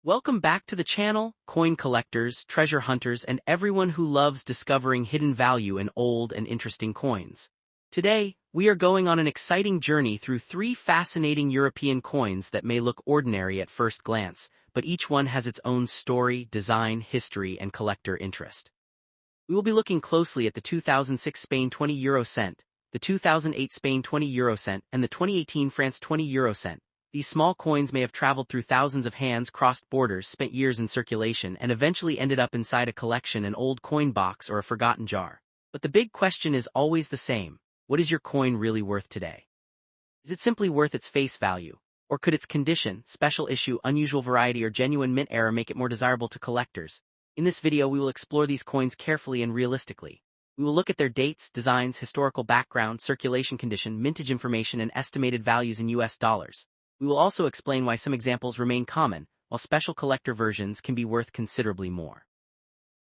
Welcome back to the channel, coin collectors, treasure hunters, and everyone who loves discovering hidden value in old and interesting coins. Today, we are going on an exciting journey through three fascinating European coins that may look ordinary at first glance, but each one has its own story, design, history, and collector interest. We will be looking closely at the 2006 Spain 20 euro cent, the 2008 Spain 20 euro cent, and the 2018 France 20 euro cent. These small coins may have traveled through thousands of hands, crossed borders, spent years in circulation, and eventually ended up inside a collection, an old coin box, or a forgotten jar. But the big question is always the same: what is your coin really worth today? Is it simply worth its face value? Or could its condition, special issue, unusual variety, or genuine mint error make it more desirable to collectors? In this video, we will explore these coins carefully and realistically. We will look at their dates, designs, historical background, circulation condition, mintage information, and estimated values in US dollars. We will also explain why some examples remain common, while special collector versions can be worth considerably more.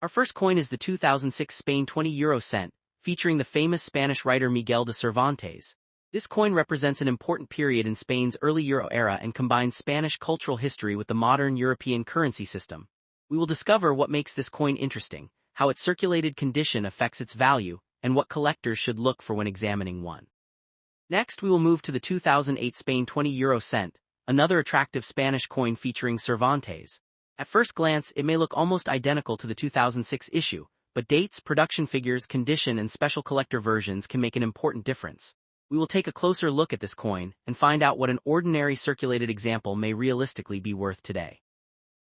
Our first coin is the 2006 Spain 20 euro cent, featuring the famous Spanish writer Miguel de Cervantes. This coin represents an important period in Spain's early Euro era and combines Spanish cultural history with the modern European currency system. We will discover what makes this coin interesting, how its circulated condition affects its value, and what collectors should look for when examining one. Next, we will move to the 2008 Spain 20 euro cent, another attractive Spanish coin featuring Cervantes. At first glance, it may look almost identical to the 2006 issue, but dates, production figures, condition, and special collector versions can make an important difference. We will take a closer look at this coin and find out what an ordinary circulated example may realistically be worth today.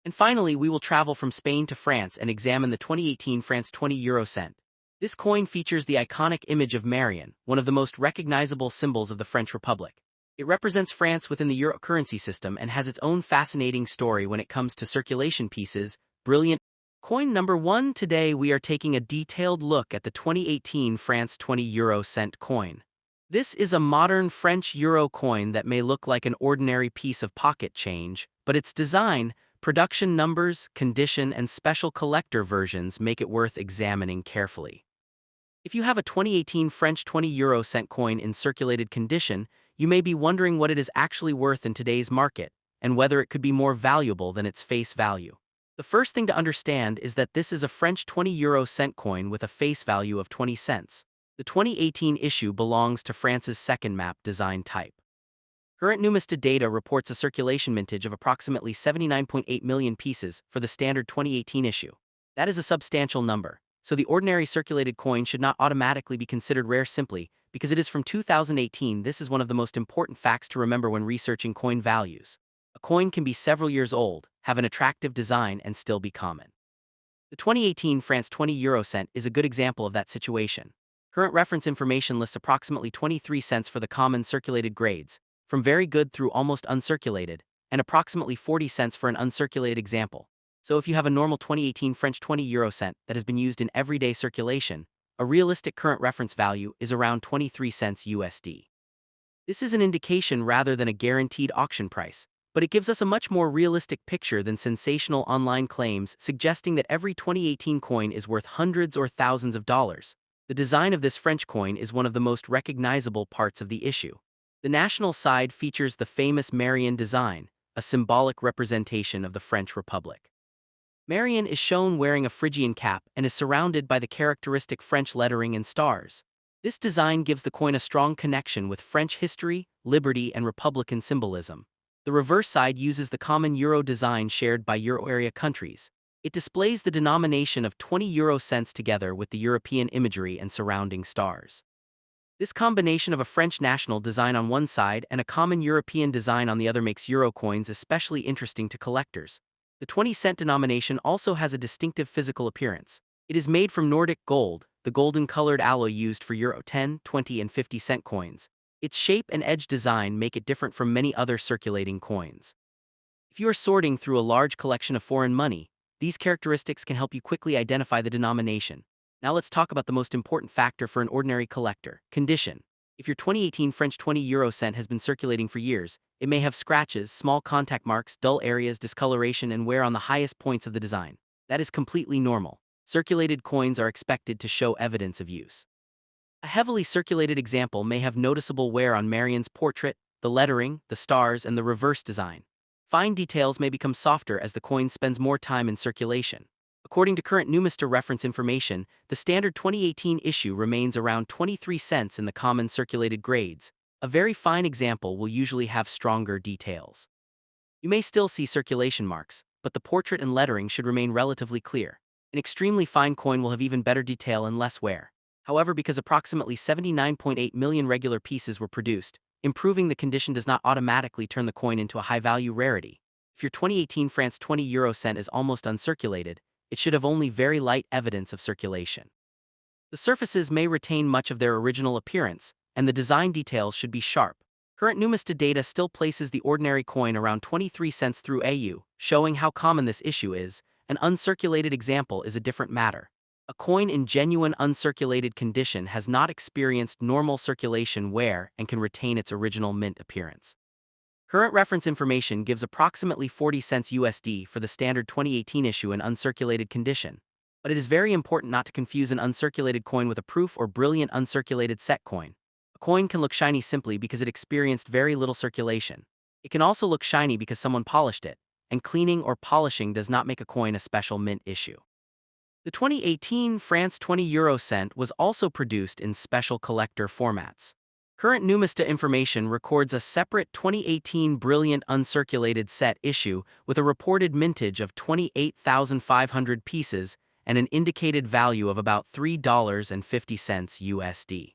And finally, we will travel from Spain to France and examine the 2018 France 20 euro cent. This coin features the iconic image of Marion, one of the most recognizable symbols of the French Republic. It represents France within the euro currency system and has its own fascinating story when it comes to circulation pieces. Brilliant. Coin number 1. Today we are taking a detailed look at the 2018 France 20 euro cent coin. This is a modern French euro coin that may look like an ordinary piece of pocket change, but its design, production numbers, condition, and special collector versions make it worth examining carefully. If you have a 2018 French 20 euro cent coin in circulated condition, you may be wondering what it is actually worth in today's market, and whether it could be more valuable than its face value. The first thing to understand is that this is a French 20 euro cent coin with a face value of 20 cents. The 2018 issue belongs to France's second map design type. Current Numisted data reports a circulation mintage of approximately 79.8 million pieces for the standard 2018 issue. That is a substantial number, so the ordinary circulated coin should not automatically be considered rare simply because it is from 2018. This is one of the most important facts to remember when researching coin values. A coin can be several years old, have an attractive design, and still be common. The 2018 France 20 euro cent is a good example of that situation. Current reference information lists approximately 23 cents for the common circulated grades, from very good through almost uncirculated, and approximately 40 cents for an uncirculated example. So if you have a normal 2018 French 20 euro cent that has been used in everyday circulation, a realistic current reference value is around 23 cents USD. This is an indication rather than a guaranteed auction price, but it gives us a much more realistic picture than sensational online claims suggesting that every 2018 coin is worth hundreds or thousands of dollars. The design of this French coin is one of the most recognizable parts of the issue. The national side features the famous Marion design, a symbolic representation of the French Republic. Marion is shown wearing a Phrygian cap and is surrounded by the characteristic French lettering and stars. This design gives the coin a strong connection with French history, liberty, and republican symbolism. The reverse side uses the common euro design shared by euro area countries. It displays the denomination of 20 euro cents together with the European imagery and surrounding stars. This combination of a French national design on one side and a common European design on the other makes euro coins especially interesting to collectors. The 20-cent denomination also has a distinctive physical appearance. It is made from Nordic gold, the golden-colored alloy used for euro 10, 20, and 50-cent coins. Its shape and edge design make it different from many other circulating coins. If you are sorting through a large collection of foreign money, these characteristics can help you quickly identify the denomination. Now let's talk about the most important factor for an ordinary collector: condition. If your 2018 French 20 euro cent has been circulating for years, it may have scratches, small contact marks, dull areas, discoloration, and wear on the highest points of the design. That is completely normal. Circulated coins are expected to show evidence of use. A heavily circulated example may have noticeable wear on Marion's portrait, the lettering, the stars, and the reverse design. Fine details may become softer as the coin spends more time in circulation. According to current Numista reference information, the standard 2018 issue remains around 23 cents in the common circulated grades. A very fine example will usually have stronger details. You may still see circulation marks, but the portrait and lettering should remain relatively clear. An extremely fine coin will have even better detail and less wear. However, because approximately 79.8 million regular pieces were produced, improving the condition does not automatically turn the coin into a high-value rarity. If your 2018 France 20 euro cent is almost uncirculated, it should have only very light evidence of circulation. The surfaces may retain much of their original appearance, and the design details should be sharp. Current Numista data still places the ordinary coin around 23 cents through AU, showing how common this issue is. An uncirculated example is a different matter. A coin in genuine uncirculated condition has not experienced normal circulation wear and can retain its original mint appearance. Current reference information gives approximately 40 cents USD for the standard 2018 issue in uncirculated condition, but it is very important not to confuse an uncirculated coin with a proof or brilliant uncirculated set coin. A coin can look shiny simply because it experienced very little circulation. It can also look shiny because someone polished it, and cleaning or polishing does not make a coin a special mint issue. The 2018 France 20 euro cent was also produced in special collector formats. Current Numista information records a separate 2018 Brilliant Uncirculated Set issue with a reported mintage of 28,500 pieces and an indicated value of about $3.50 USD.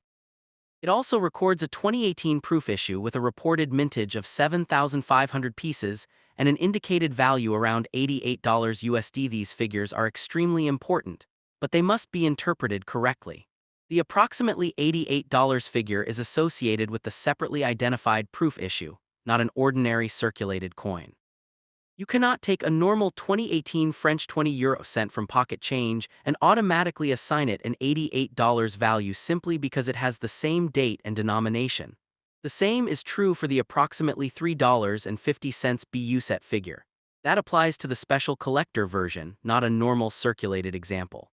It also records a 2018 proof issue with a reported mintage of 7,500 pieces and an indicated value around $88 USD. These figures are extremely important, but they must be interpreted correctly. The approximately $88 figure is associated with the separately identified proof issue, not an ordinary circulated coin. You cannot take a normal 2018 French 20 euro cent from pocket change and automatically assign it an $88 value simply because it has the same date and denomination. The same is true for the approximately $3.50 BU set figure. That applies to the special collector version, not a normal circulated example.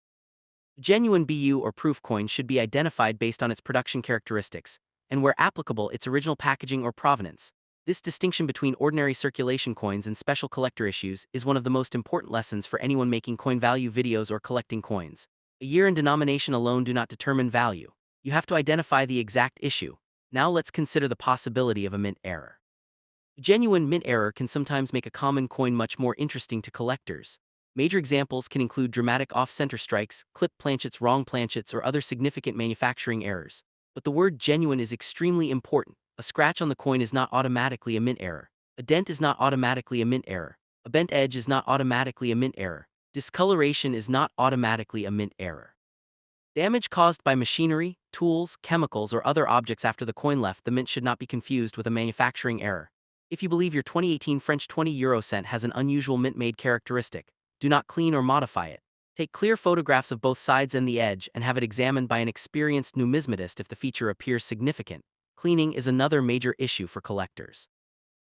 Genuine BU or proof coin should be identified based on its production characteristics, and where applicable, its original packaging or provenance. This distinction between ordinary circulation coins and special collector issues is one of the most important lessons for anyone making coin value videos or collecting coins. A year and denomination alone do not determine value. You have to identify the exact issue. Now let's consider the possibility of a mint error. A genuine mint error can sometimes make a common coin much more interesting to collectors. Major examples can include dramatic off-center strikes, clipped planchets, wrong planchets, or other significant manufacturing errors. But the word genuine is extremely important. A scratch on the coin is not automatically a mint error. A dent is not automatically a mint error. A bent edge is not automatically a mint error. Discoloration is not automatically a mint error. Damage caused by machinery, tools, chemicals, or other objects after the coin left the mint should not be confused with a manufacturing error. If you believe your 2018 French 20 euro cent has an unusual mint-made characteristic, do not clean or modify it. Take clear photographs of both sides and the edge and have it examined by an experienced numismatist if the feature appears significant. Cleaning is another major issue for collectors.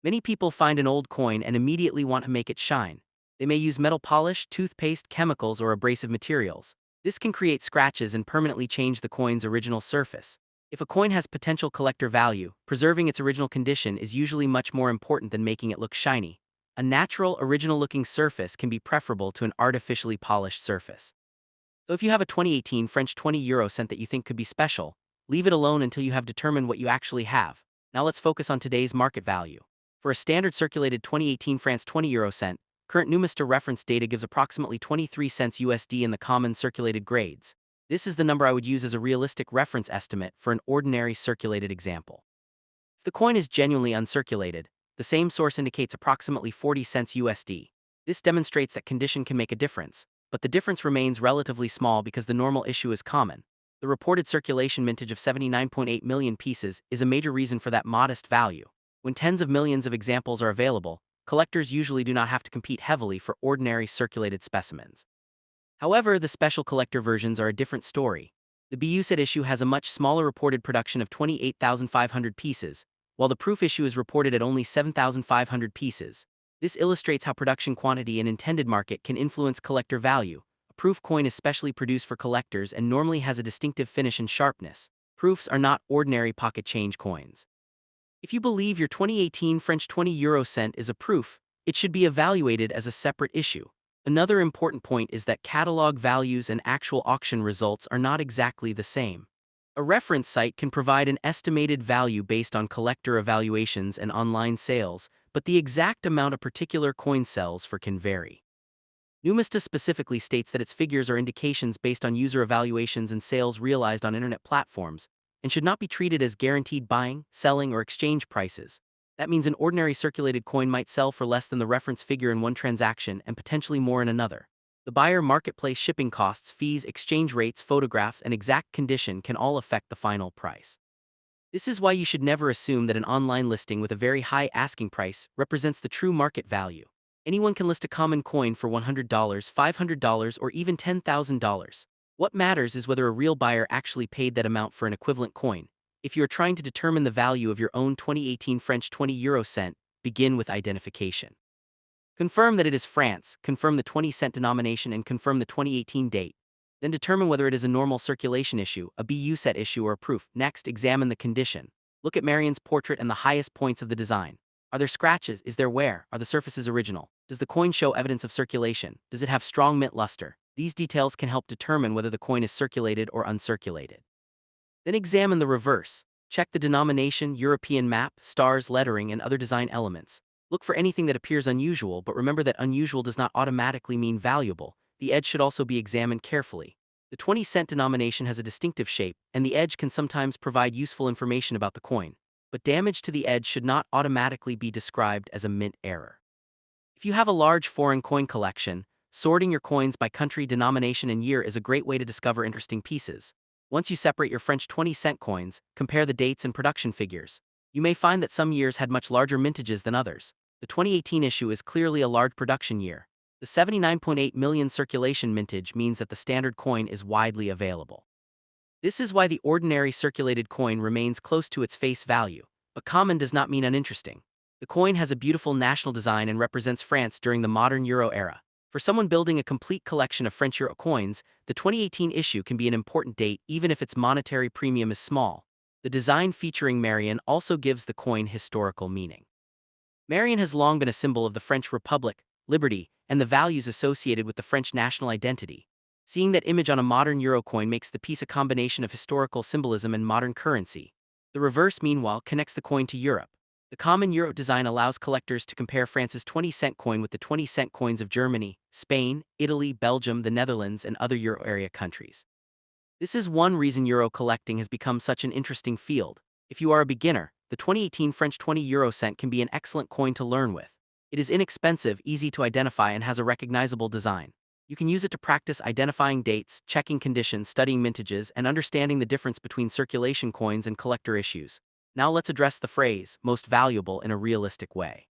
Many people find an old coin and immediately want to make it shine. They may use metal polish, toothpaste, chemicals, or abrasive materials. This can create scratches and permanently change the coin's original surface. If a coin has potential collector value, preserving its original condition is usually much more important than making it look shiny. A natural, original-looking surface can be preferable to an artificially polished surface. So if you have a 2018 French 20 euro cent that you think could be special, leave it alone until you have determined what you actually have. Now let's focus on today's market value. For a standard circulated 2018 France 20 euro cent, current Numista reference data gives approximately 23 cents USD in the common circulated grades. This is the number I would use as a realistic reference estimate for an ordinary circulated example. If the coin is genuinely uncirculated, the same source indicates approximately 40 cents USD. This demonstrates that condition can make a difference, but the difference remains relatively small because the normal issue is common. The reported circulation mintage of 79.8 million pieces is a major reason for that modest value. When tens of millions of examples are available, collectors usually do not have to compete heavily for ordinary circulated specimens. However, the special collector versions are a different story. The BU set issue has a much smaller reported production of 28,500 pieces, while the proof issue is reported at only 7,500 pieces. This illustrates how production quantity and intended market can influence collector value. A proof coin is specially produced for collectors and normally has a distinctive finish and sharpness. Proofs are not ordinary pocket change coins. If you believe your 2018 French 20 euro cent is a proof, it should be evaluated as a separate issue. Another important point is that catalog values and actual auction results are not exactly the same. A reference site can provide an estimated value based on collector evaluations and online sales, but the exact amount a particular coin sells for can vary. Numista specifically states that its figures are indications based on user evaluations and sales realized on internet platforms, and should not be treated as guaranteed buying, selling, or exchange prices. That means an ordinary circulated coin might sell for less than the reference figure in one transaction and potentially more in another. The buyer marketplace shipping costs, fees, exchange rates, photographs, and exact condition can all affect the final price. This is why you should never assume that an online listing with a very high asking price represents the true market value. Anyone can list a common coin for $100, $500, or even $10,000. What matters is whether a real buyer actually paid that amount for an equivalent coin. If you are trying to determine the value of your own 2018 French 20 cent, begin with identification. Confirm that it is France, confirm the 20-cent denomination, and confirm the 2018 date. Then determine whether it is a normal circulation issue, a BU set issue, or a proof. Next, examine the condition. Look at Marianne's portrait and the highest points of the design. Are there scratches? Is there wear? Are the surfaces original? Does the coin show evidence of circulation? Does it have strong mint luster? These details can help determine whether the coin is circulated or uncirculated. Then examine the reverse. Check the denomination, European map, stars, lettering, and other design elements. Look for anything that appears unusual, but remember that unusual does not automatically mean valuable. The edge should also be examined carefully. The 20-cent denomination has a distinctive shape, and the edge can sometimes provide useful information about the coin. But damage to the edge should not automatically be described as a mint error. If you have a large foreign coin collection, sorting your coins by country, denomination, and year is a great way to discover interesting pieces. Once you separate your French 20-cent coins, compare the dates and production figures. You may find that some years had much larger mintages than others. The 2018 issue is clearly a large production year. The 79.8 million circulation mintage means that the standard coin is widely available. This is why the ordinary circulated coin remains close to its face value, but common does not mean uninteresting. The coin has a beautiful national design and represents France during the modern Euro era. For someone building a complete collection of French Euro coins, the 2018 issue can be an important date even if its monetary premium is small. The design featuring Marianne also gives the coin historical meaning. Marianne has long been a symbol of the French Republic, liberty, and the values associated with the French national identity. Seeing that image on a modern euro coin makes the piece a combination of historical symbolism and modern currency. The reverse, meanwhile, connects the coin to Europe. The common euro design allows collectors to compare France's 20-cent coin with the 20-cent coins of Germany, Spain, Italy, Belgium, the Netherlands, and other euro area countries. This is one reason euro collecting has become such an interesting field. If you are a beginner, the 2018 French 20 cent can be an excellent coin to learn with. It is inexpensive, easy to identify, and has a recognizable design. You can use it to practice identifying dates, checking conditions, studying mintages, and understanding the difference between circulation coins and collector issues. Now let's address the phrase, most valuable, in a realistic way.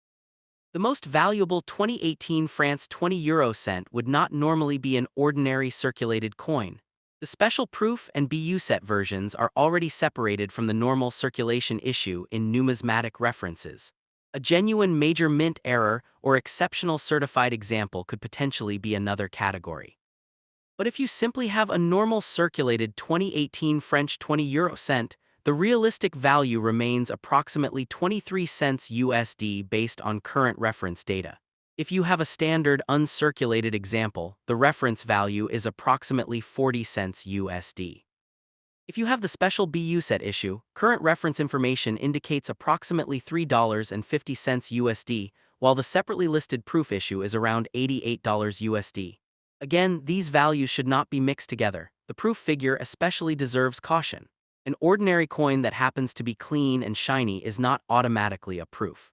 The most valuable 2018 France 20 cent would not normally be an ordinary circulated coin. The special proof and BU set versions are already separated from the normal circulation issue in numismatic references. A genuine major mint error or exceptional certified example could potentially be another category. But if you simply have a normal circulated 2018 French 20 cent, the realistic value remains approximately 23 cents USD based on current reference data. If you have a standard uncirculated example, the reference value is approximately 40 cents USD. If you have the special BU set issue, current reference information indicates approximately $3.50 USD, while the separately listed proof issue is around $88 USD. Again, these values should not be mixed together. The proof figure especially deserves caution. An ordinary coin that happens to be clean and shiny is not automatically a proof.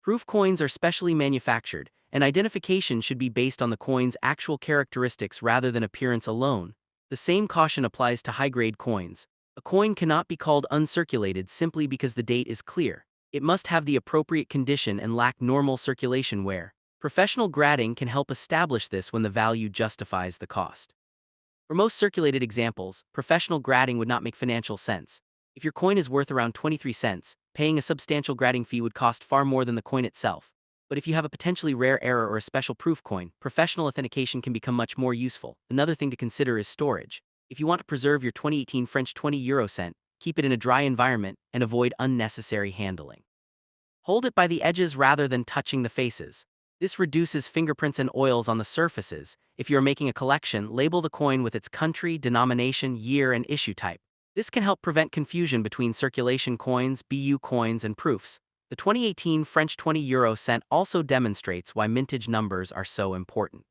Proof coins are specially manufactured, and identification should be based on the coin's actual characteristics rather than appearance alone. The same caution applies to high-grade coins. A coin cannot be called uncirculated simply because the date is clear. It must have the appropriate condition and lack normal circulation wear. Professional grading can help establish this when the value justifies the cost. For most circulated examples, professional grading would not make financial sense. If your coin is worth around 23 cents, paying a substantial grading fee would cost far more than the coin itself. But if you have a potentially rare error or a special proof coin, professional authentication can become much more useful. Another thing to consider is storage. If you want to preserve your 2018 French 20 cent, keep it in a dry environment and avoid unnecessary handling. Hold it by the edges rather than touching the faces. This reduces fingerprints and oils on the surfaces. If you're making a collection, label the coin with its country, denomination, year, and issue type. This can help prevent confusion between circulation coins, BU coins, and proofs. The 2018 French 20 euro cent also demonstrates why mintage numbers are so important.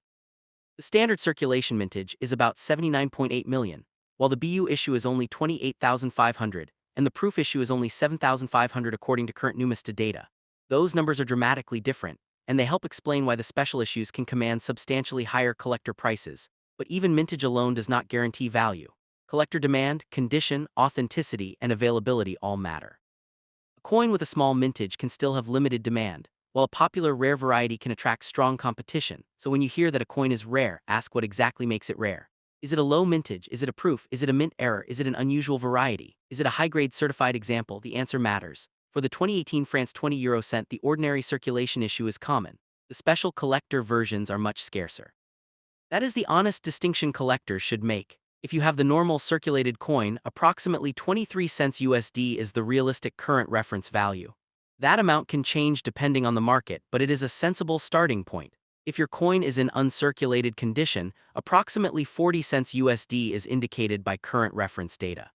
The standard circulation mintage is about 79.8 million, while the BU issue is only 28,500, and the proof issue is only 7,500 according to current Numista data. Those numbers are dramatically different, and they help explain why the special issues can command substantially higher collector prices. But even mintage alone does not guarantee value. Collector demand, condition, authenticity, and availability all matter. A coin with a small mintage can still have limited demand, while a popular rare variety can attract strong competition. So when you hear that a coin is rare, ask what exactly makes it rare. Is it a low mintage? Is it a proof? Is it a mint error? Is it an unusual variety? Is it a high-grade certified example? The answer matters. For the 2018 France 20 euro cent, the ordinary circulation issue is common. The special collector versions are much scarcer. That is the honest distinction collectors should make. If you have the normal circulated coin, approximately 23 cents USD is the realistic current reference value. That amount can change depending on the market, but it is a sensible starting point. If your coin is in uncirculated condition, approximately 40 cents USD is indicated by current reference data.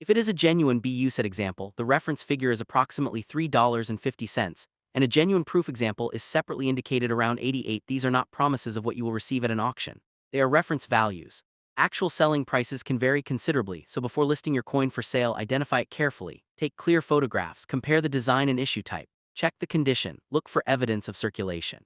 If it is a genuine BU set example, the reference figure is approximately $3.50, and a genuine proof example is separately indicated around 88. These are not promises of what you will receive at an auction. They are reference values. Actual selling prices can vary considerably, so before listing your coin for sale, identify it carefully. Take clear photographs, compare the design and issue type, check the condition, look for evidence of circulation.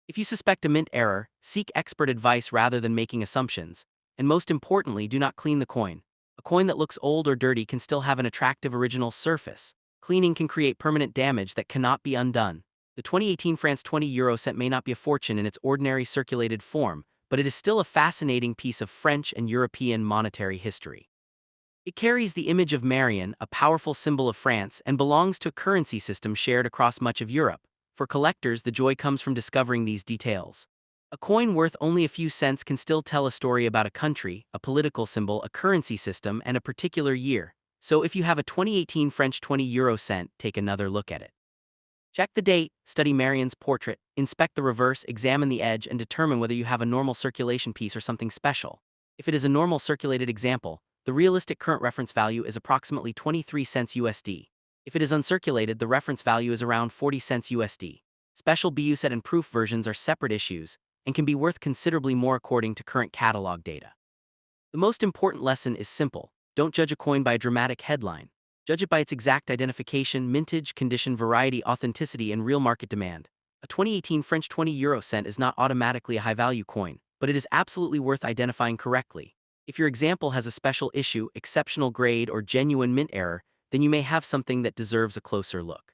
If you suspect a mint error, seek expert advice rather than making assumptions. And most importantly, do not clean the coin. A coin that looks old or dirty can still have an attractive original surface. Cleaning can create permanent damage that cannot be undone. The 2018 France 20 euro cent may not be a fortune in its ordinary circulated form, but it is still a fascinating piece of French and European monetary history. It carries the image of Marion, a powerful symbol of France, and belongs to a currency system shared across much of Europe. For collectors, the joy comes from discovering these details. A coin worth only a few cents can still tell a story about a country, a political symbol, a currency system, and a particular year. So if you have a 2018 French 20 euro cent, take another look at it. Check the date, study Marion's portrait, inspect the reverse, examine the edge, and determine whether you have a normal circulation piece or something special. If it is a normal circulated example, the realistic current reference value is approximately 23 cents USD. If it is uncirculated, the reference value is around 40 cents USD. Special BU set and proof versions are separate issues and can be worth considerably more according to current catalog data. The most important lesson is simple: don't judge a coin by a dramatic headline. Judge it by its exact identification, mintage, condition, variety, authenticity, and real market demand. A 2018 French 20 euro cent is not automatically a high-value coin, but it is absolutely worth identifying correctly. If your example has a special issue, exceptional grade, or genuine mint error, then you may have something that deserves a closer look.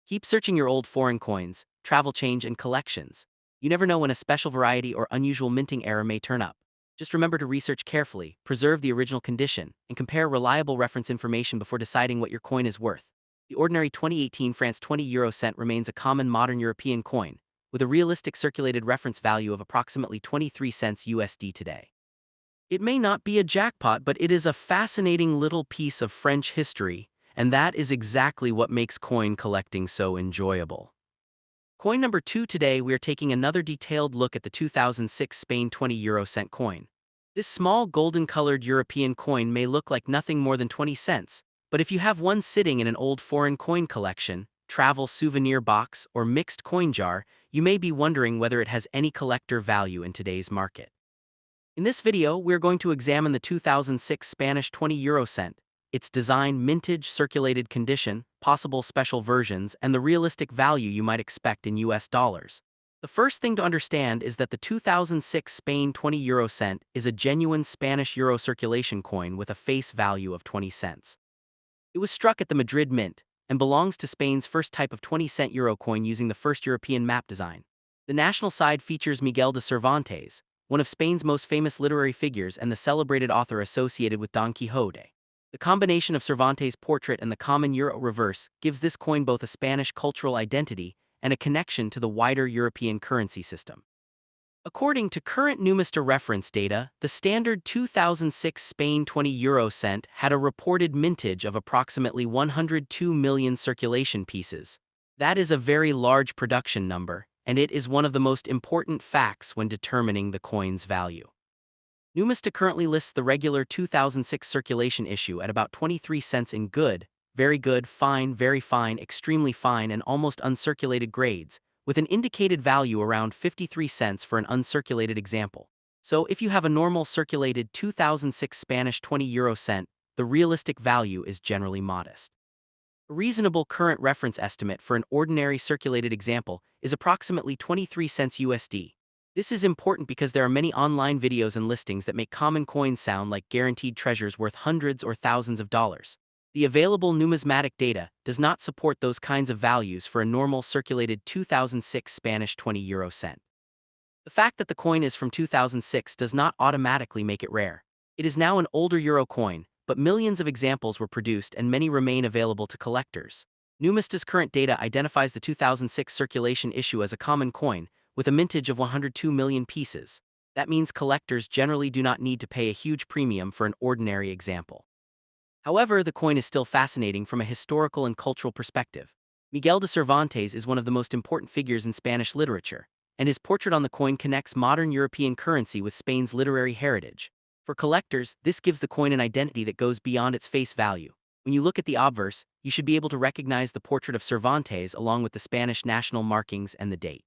Keep searching your old foreign coins, travel change, and collections. You never know when a special variety or unusual minting error may turn up. Just remember to research carefully, preserve the original condition, and compare reliable reference information before deciding what your coin is worth. The ordinary 2018 France 20 euro cent remains a common modern European coin, with a realistic circulated reference value of approximately 23 cents USD today. It may not be a jackpot, but it is a fascinating little piece of French history, and that is exactly what makes coin collecting so enjoyable. Coin number 2. Today we are taking another detailed look at the 2006 Spain 20 euro cent coin. This small golden-colored European coin may look like nothing more than 20 cents, but if you have one sitting in an old foreign coin collection, travel souvenir box, or mixed coin jar, you may be wondering whether it has any collector value in today's market. In this video, we're going to examine the 2006 Spanish 20 euro cent, its design, mintage, circulated condition, possible special versions, and the realistic value you might expect in US dollars. The first thing to understand is that the 2006 Spain 20 euro cent is a genuine Spanish euro circulation coin with a face value of 20 cents. It was struck at the Madrid Mint and belongs to Spain's first type of 20-cent euro coin using the first European map design. The national side features Miguel de Cervantes, one of Spain's most famous literary figures and the celebrated author associated with Don Quixote. The combination of Cervantes' portrait and the common euro reverse gives this coin both a Spanish cultural identity and a connection to the wider European currency system. According to current Numista reference data, the standard 2006 Spain 20 euro cent had a reported mintage of approximately 102 million circulation pieces. That is a very large production number, and it is one of the most important facts when determining the coin's value. Numista currently lists the regular 2006 circulation issue at about 23 cents in good, very good, fine, very fine, extremely fine, and almost uncirculated grades, with an indicated value around 53 cents for an uncirculated example. So if you have a normal circulated 2006 Spanish 20 euro cent, the realistic value is generally modest. A reasonable current reference estimate for an ordinary circulated example is approximately 23 cents USD. This is important because there are many online videos and listings that make common coins sound like guaranteed treasures worth hundreds or thousands of dollars. The available numismatic data does not support those kinds of values for a normal circulated 2006 Spanish 20 euro cent. The fact that the coin is from 2006 does not automatically make it rare. It is now an older euro coin, but millions of examples were produced and many remain available to collectors. Numista's current data identifies the 2006 circulation issue as a common coin, with a mintage of 102 million pieces. That means collectors generally do not need to pay a huge premium for an ordinary example. However, the coin is still fascinating from a historical and cultural perspective. Miguel de Cervantes is one of the most important figures in Spanish literature, and his portrait on the coin connects modern European currency with Spain's literary heritage. For collectors, this gives the coin an identity that goes beyond its face value. When you look at the obverse, you should be able to recognize the portrait of Cervantes along with the Spanish national markings and the date.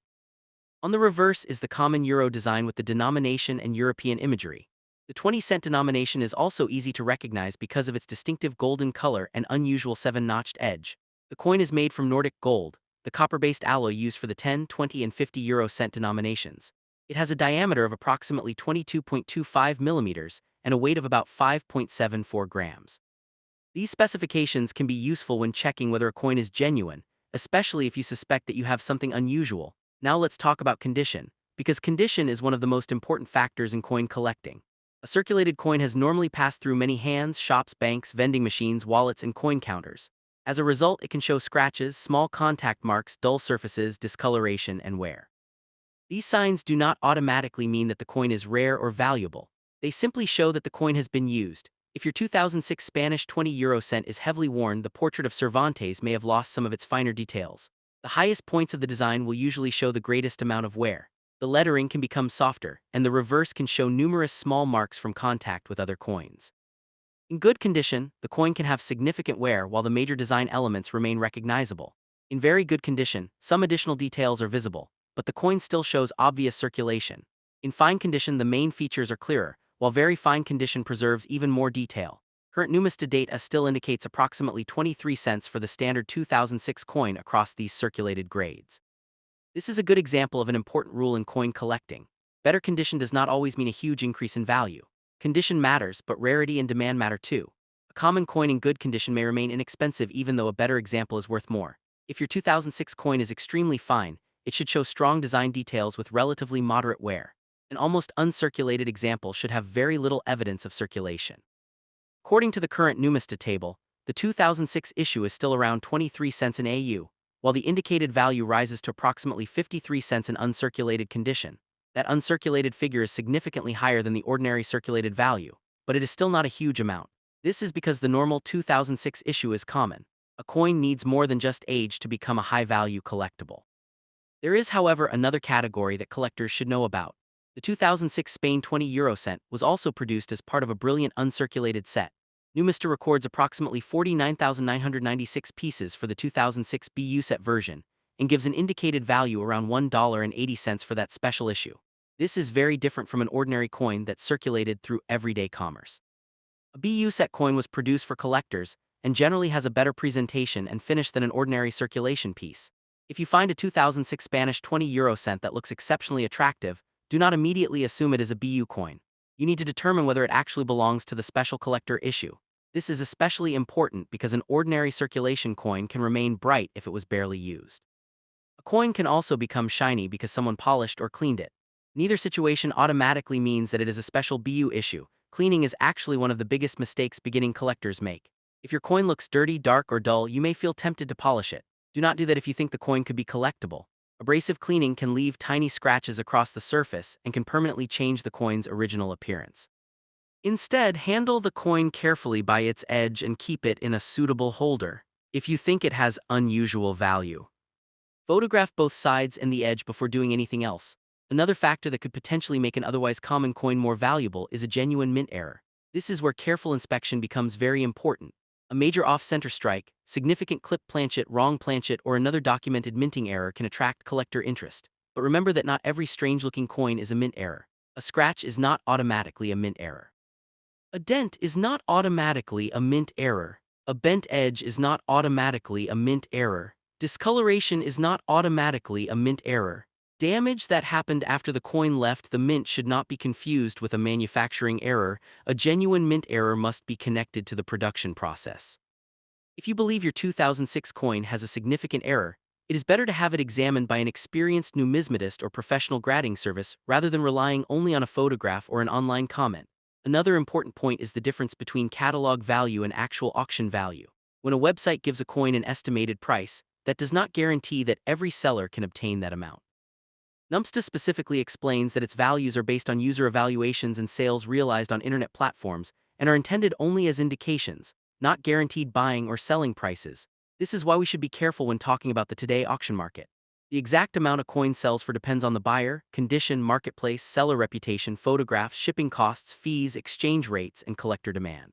On the reverse is the common euro design with the denomination and European imagery. The 20-cent denomination is also easy to recognize because of its distinctive golden color and unusual 7-notched edge. The coin is made from Nordic gold, the copper-based alloy used for the 10, 20, and 50 euro cent denominations. It has a diameter of approximately 22.25 millimeters and a weight of about 5.74 grams. These specifications can be useful when checking whether a coin is genuine, especially if you suspect that you have something unusual. Now let's talk about condition, because condition is one of the most important factors in coin collecting. A circulated coin has normally passed through many hands, shops, banks, vending machines, wallets, and coin counters. As a result, it can show scratches, small contact marks, dull surfaces, discoloration, and wear. These signs do not automatically mean that the coin is rare or valuable. They simply show that the coin has been used. If your 2006 Spanish 20 euro cent is heavily worn, the portrait of Cervantes may have lost some of its finer details. The highest points of the design will usually show the greatest amount of wear. The lettering can become softer, and the reverse can show numerous small marks from contact with other coins. In good condition, the coin can have significant wear while the major design elements remain recognizable. In very good condition, some additional details are visible, but the coin still shows obvious circulation. In fine condition, the main features are clearer, while very fine condition preserves even more detail. Current Numista data still indicates approximately 23 cents for the standard 2006 coin across these circulated grades. This is a good example of an important rule in coin collecting. Better condition does not always mean a huge increase in value. Condition matters, but rarity and demand matter too. A common coin in good condition may remain inexpensive even though a better example is worth more. If your 2006 coin is extremely fine, it should show strong design details with relatively moderate wear. An almost uncirculated example should have very little evidence of circulation. According to the current Numista table, the 2006 issue is still around 23 cents in AU, while the indicated value rises to approximately 53 cents in uncirculated condition. That uncirculated figure is significantly higher than the ordinary circulated value, but it is still not a huge amount. This is because the normal 2006 issue is common. A coin needs more than just age to become a high-value collectible. There is, however, another category that collectors should know about. The 2006 Spain 20 euro cent was also produced as part of a brilliant uncirculated set. Numista records approximately 49,996 pieces for the 2006 BU set version, and gives an indicated value around $1.80 for that special issue. This is very different from an ordinary coin that circulated through everyday commerce. A BU set coin was produced for collectors, and generally has a better presentation and finish than an ordinary circulation piece. If you find a 2006 Spanish 20 euro cent that looks exceptionally attractive, do not immediately assume it is a BU coin. You need to determine whether it actually belongs to the special collector issue. This is especially important because an ordinary circulation coin can remain bright if it was barely used. A coin can also become shiny because someone polished or cleaned it. Neither situation automatically means that it is a special BU issue. Cleaning is actually one of the biggest mistakes beginning collectors make. If your coin looks dirty, dark, or dull, you may feel tempted to polish it. Do not do that if you think the coin could be collectible. Abrasive cleaning can leave tiny scratches across the surface and can permanently change the coin's original appearance. Instead, handle the coin carefully by its edge and keep it in a suitable holder if you think it has unusual value. Photograph both sides and the edge before doing anything else. Another factor that could potentially make an otherwise common coin more valuable is a genuine mint error. This is where careful inspection becomes very important. A major off-center strike, significant clip planchet, wrong planchet, or another documented minting error can attract collector interest. But remember that not every strange-looking coin is a mint error. A scratch is not automatically a mint error. A dent is not automatically a mint error. A bent edge is not automatically a mint error. Discoloration is not automatically a mint error. Damage that happened after the coin left the mint should not be confused with a manufacturing error. A genuine mint error must be connected to the production process. If you believe your 2006 coin has a significant error, it is better to have it examined by an experienced numismatist or professional grading service rather than relying only on a photograph or an online comment. Another important point is the difference between catalog value and actual auction value. When a website gives a coin an estimated price, that does not guarantee that every seller can obtain that amount. NUMSTA specifically explains that its values are based on user evaluations and sales realized on internet platforms and are intended only as indications, not guaranteed buying or selling prices. This is why we should be careful when talking about the today auction market. The exact amount a coin sells for depends on the buyer, condition, marketplace, seller reputation, photographs, shipping costs, fees, exchange rates, and collector demand.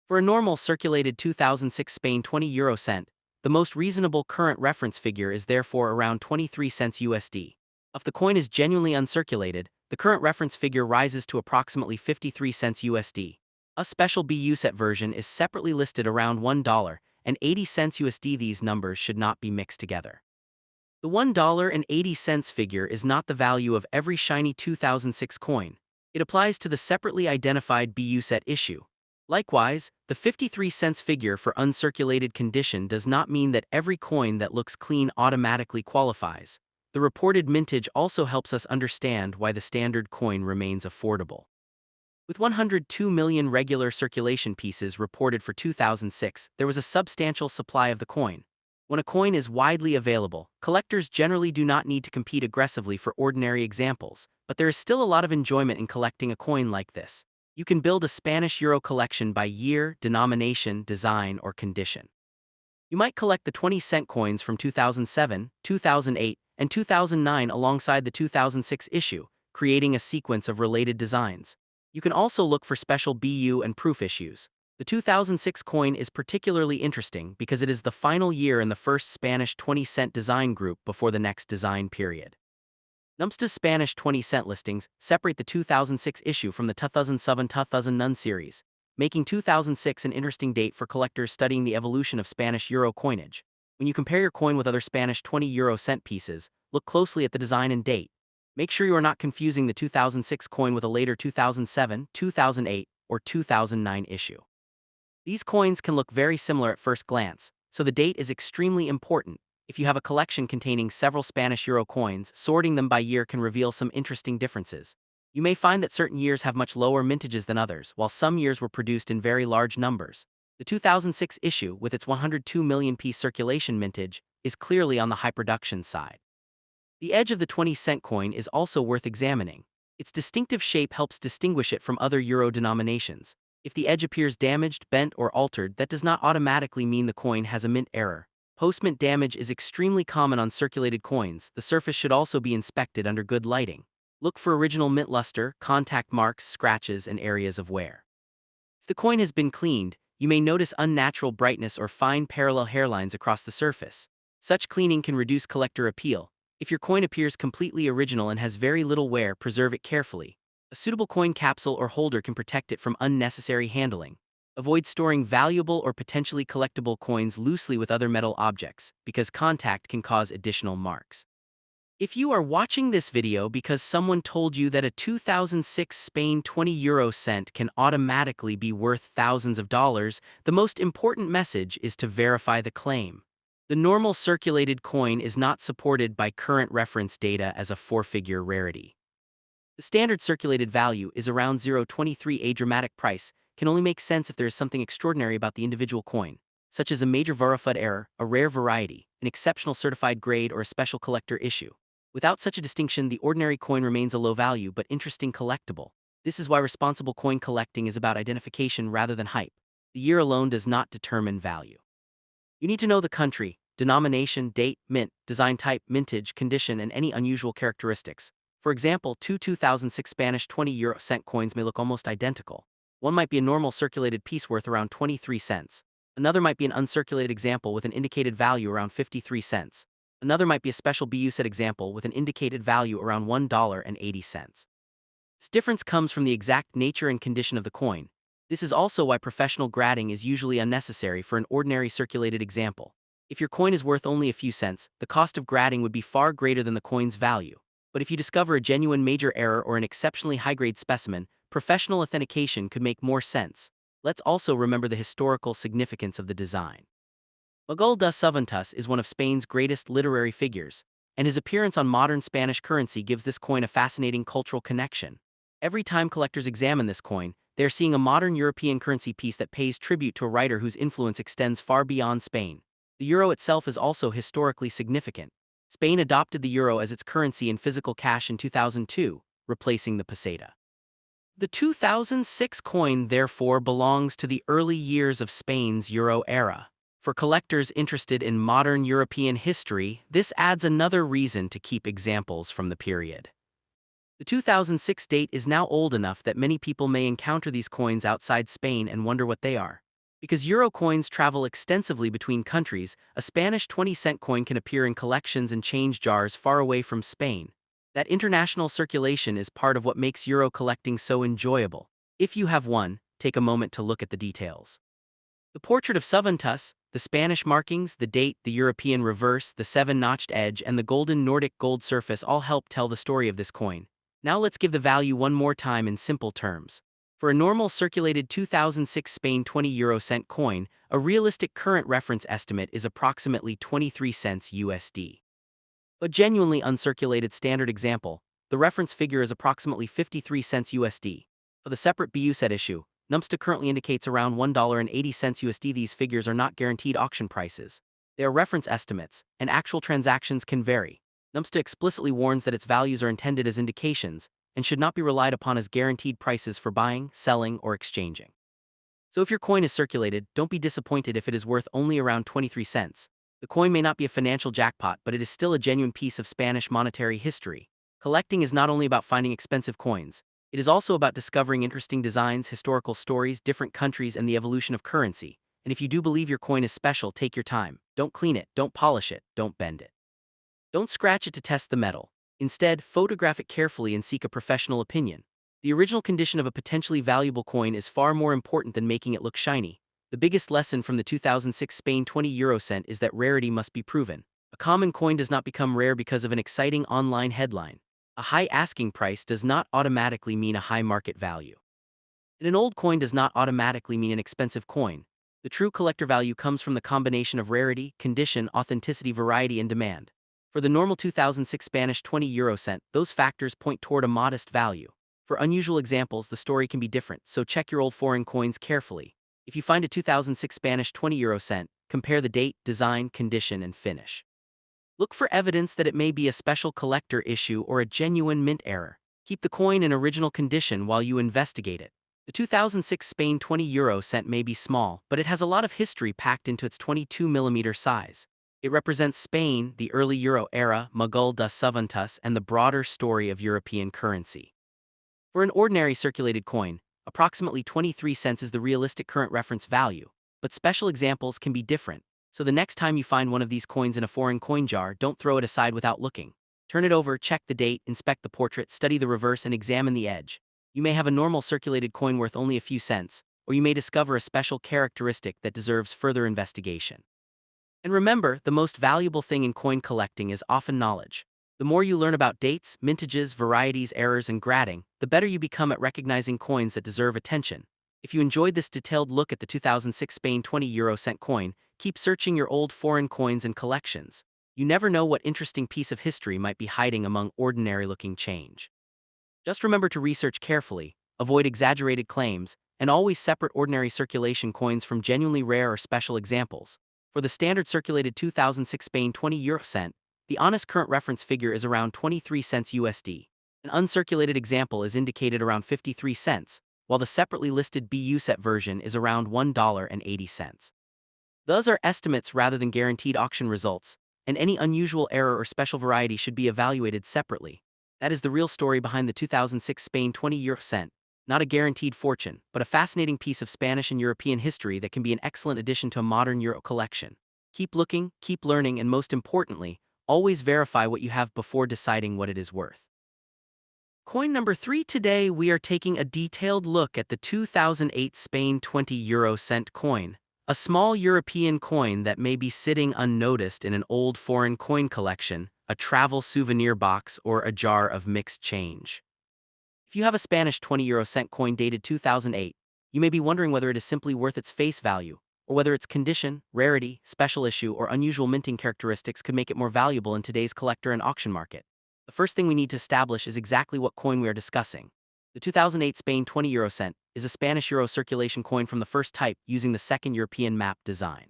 For a normal circulated 2006 Spain 20 euro cent, the most reasonable current reference figure is therefore around 23 cents USD. If the coin is genuinely uncirculated, the current reference figure rises to approximately 53 cents USD. A special BU set version is separately listed around $1 and 80 cents USD. These numbers should not be mixed together. The $1.80 figure is not the value of every shiny 2006 coin. It applies to the separately identified BU set issue. Likewise, the 53 cents figure for uncirculated condition does not mean that every coin that looks clean automatically qualifies. The reported mintage also helps us understand why the standard coin remains affordable. With 102 million regular circulation pieces reported for 2006, there was a substantial supply of the coin. When a coin is widely available, collectors generally do not need to compete aggressively for ordinary examples, but there is still a lot of enjoyment in collecting a coin like this. You can build a Spanish euro collection by year, denomination, design, or condition. You might collect the 20-cent coins from 2007, 2008, and 2009 alongside the 2006 issue, creating a sequence of related designs. You can also look for special BU and proof issues. The 2006 coin is particularly interesting because it is the final year in the first Spanish 20-cent design group before the next design period. NUMSTA's Spanish 20-cent listings separate the 2006 issue from the 2007-2009 series, making 2006 an interesting date for collectors studying the evolution of Spanish euro coinage. When you compare your coin with other Spanish 20 euro cent pieces, look closely at the design and date. Make sure you are not confusing the 2006 coin with a later 2007, 2008, or 2009 issue. These coins can look very similar at first glance, so the date is extremely important. If you have a collection containing several Spanish euro coins, sorting them by year can reveal some interesting differences. You may find that certain years have much lower mintages than others, while some years were produced in very large numbers. The 2006 issue, with its 102 million piece circulation mintage, is clearly on the high production side. The edge of the 20-cent coin is also worth examining. Its distinctive shape helps distinguish it from other euro denominations. If the edge appears damaged, bent, or altered, that does not automatically mean the coin has a mint error. Post-mint damage is extremely common on circulated coins. The surface should also be inspected under good lighting. Look for original mint luster, contact marks, scratches, and areas of wear. If the coin has been cleaned, you may notice unnatural brightness or fine parallel hairlines across the surface. Such cleaning can reduce collector appeal. If your coin appears completely original and has very little wear, preserve it carefully. A suitable coin capsule or holder can protect it from unnecessary handling. Avoid storing valuable or potentially collectible coins loosely with other metal objects, because contact can cause additional marks. If you are watching this video because someone told you that a 2006 Spain 20 euro cent can automatically be worth thousands of dollars, the most important message is to verify the claim. The normal circulated coin is not supported by current reference data as a four-figure rarity. The standard circulated value is around 0.23. A dramatic price can only make sense if there is something extraordinary about the individual coin, such as a major Varufud error, a rare variety, an exceptional certified grade, or a special collector issue. Without such a distinction, the ordinary coin remains a low value but interesting collectible. This is why responsible coin collecting is about identification rather than hype. The year alone does not determine value. You need to know the country, denomination, date, mint, design type, mintage, condition, and any unusual characteristics. For example, two 2006 Spanish 20 cent coins may look almost identical. One might be a normal circulated piece worth around 23 cents. Another might be an uncirculated example with an indicated value around 53 cents. Another might be a special BU set example with an indicated value around $1.80. This difference comes from the exact nature and condition of the coin. This is also why professional grading is usually unnecessary for an ordinary circulated example. If your coin is worth only a few cents, the cost of grading would be far greater than the coin's value. But if you discover a genuine major error or an exceptionally high-grade specimen, professional authentication could make more sense. Let's also remember the historical significance of the design. Miguel de Cervantes is one of Spain's greatest literary figures, and his appearance on modern Spanish currency gives this coin a fascinating cultural connection. Every time collectors examine this coin, they are seeing a modern European currency piece that pays tribute to a writer whose influence extends far beyond Spain. The euro itself is also historically significant. Spain adopted the euro as its currency in physical cash in 2002, replacing the peseta. The 2006 coin therefore belongs to the early years of Spain's euro era. For collectors interested in modern European history, this adds another reason to keep examples from the period. The 2006 date is now old enough that many people may encounter these coins outside Spain and wonder what they are. Because euro coins travel extensively between countries, a Spanish 20-cent coin can appear in collections and change jars far away from Spain. That international circulation is part of what makes euro collecting so enjoyable. If you have one, take a moment to look at the details. The portrait of Cervantes, the Spanish markings, the date, the European reverse, the 7-notched edge, and the golden Nordic gold surface all help tell the story of this coin. Now let's give the value one more time in simple terms. For a normal circulated 2006 Spain 20 cent coin, a realistic current reference estimate is approximately 23 cents USD. A genuinely uncirculated standard example, the reference figure is approximately 53 cents USD. For the separate BU set issue, NUMSTA currently indicates around $1.80 USD. These figures are not guaranteed auction prices. They are reference estimates, and actual transactions can vary. NUMSTA explicitly warns that its values are intended as indications and should not be relied upon as guaranteed prices for buying, selling, or exchanging. So if your coin is circulated, don't be disappointed if it is worth only around 23 cents. The coin may not be a financial jackpot, but it is still a genuine piece of Spanish monetary history. Collecting is not only about finding expensive coins, it is also about discovering interesting designs, historical stories, different countries, and the evolution of currency. And if you do believe your coin is special, take your time. Don't clean it, don't polish it, don't bend it. Don't scratch it to test the metal. Instead, photograph it carefully and seek a professional opinion. The original condition of a potentially valuable coin is far more important than making it look shiny. The biggest lesson from the 2006 Spain 20 cent is that rarity must be proven. A common coin does not become rare because of an exciting online headline. A high asking price does not automatically mean a high market value. And an old coin does not automatically mean an expensive coin. The true collector value comes from the combination of rarity, condition, authenticity, variety, and demand. For the normal 2006 Spanish 20 cent, those factors point toward a modest value. For unusual examples, the story can be different, so check your old foreign coins carefully. If you find a 2006 Spanish 20 cent, compare the date, design, condition, and finish. Look for evidence that it may be a special collector issue or a genuine mint error. Keep the coin in original condition while you investigate it. The 2006 Spain 20 cent may be small, but it has a lot of history packed into its 22mm size. It represents Spain, the early euro era, Miguel de Cervantes, and the broader story of European currency. For an ordinary circulated coin, approximately 23 cents is the realistic current reference value, but special examples can be different, so the next time you find one of these coins in a foreign coin jar, don't throw it aside without looking. Turn it over, check the date, inspect the portrait, study the reverse, and examine the edge. You may have a normal circulated coin worth only a few cents, or you may discover a special characteristic that deserves further investigation. And remember, the most valuable thing in coin collecting is often knowledge. The more you learn about dates, mintages, varieties, errors, and grading, the better you become at recognizing coins that deserve attention. If you enjoyed this detailed look at the 2006 Spain 20 cent coin, keep searching your old foreign coins and collections. You never know what interesting piece of history might be hiding among ordinary-looking change. Just remember to research carefully, avoid exaggerated claims, and always separate ordinary circulation coins from genuinely rare or special examples. For the standard circulated 2006 Spain 20 cent, the honest current reference figure is around 23 cents USD. An uncirculated example is indicated around 53 cents, while the separately listed BU set version is around $1.80. Those are estimates rather than guaranteed auction results, and any unusual error or special variety should be evaluated separately. That is the real story behind the 2006 Spain 20-euro cent. Not a guaranteed fortune, but a fascinating piece of Spanish and European history that can be an excellent addition to a modern euro collection. Keep looking, keep learning, and most importantly, always verify what you have before deciding what it is worth. Coin number 3. Today we are taking a detailed look at the 2008 Spain 20-euro cent coin, a small European coin that may be sitting unnoticed in an old foreign coin collection, a travel souvenir box, or a jar of mixed change. If you have a Spanish 20-euro cent coin dated 2008, you may be wondering whether it is simply worth its face value, or whether its condition, rarity, special issue, or unusual minting characteristics could make it more valuable in today's collector and auction market. The first thing we need to establish is exactly what coin we are discussing. The 2008 Spain 20-euro cent is a Spanish euro circulation coin from the first type using the second European map design.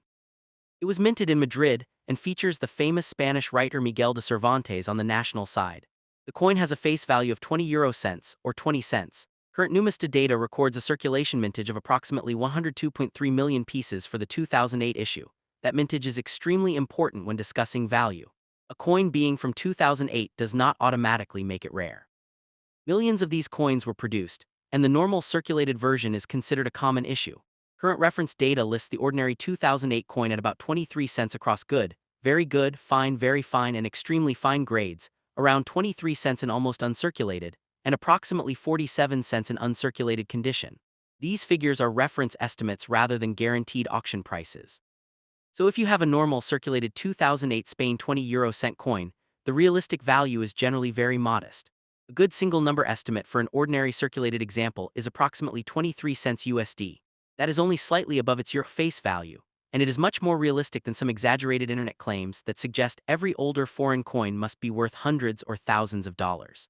It was minted in Madrid and features the famous Spanish writer Miguel de Cervantes on the national side. The coin has a face value of 20 euro cents, or 20 cents. Current Numista data records a circulation mintage of approximately 102.3 million pieces for the 2008 issue. That mintage is extremely important when discussing value. A coin being from 2008 does not automatically make it rare. Millions of these coins were produced, and the normal circulated version is considered a common issue. Current reference data lists the ordinary 2008 coin at about 23 cents across good, very fine, and extremely fine grades, around 23 cents in almost uncirculated, and approximately 47 cents in uncirculated condition. These figures are reference estimates rather than guaranteed auction prices. So if you have a normal circulated 2008 Spain 20-euro cent coin, the realistic value is generally very modest. A good single number estimate for an ordinary circulated example is approximately 23 cents USD. That is only slightly above its euro face value, and it is much more realistic than some exaggerated internet claims that suggest every older foreign coin must be worth hundreds or thousands of dollars.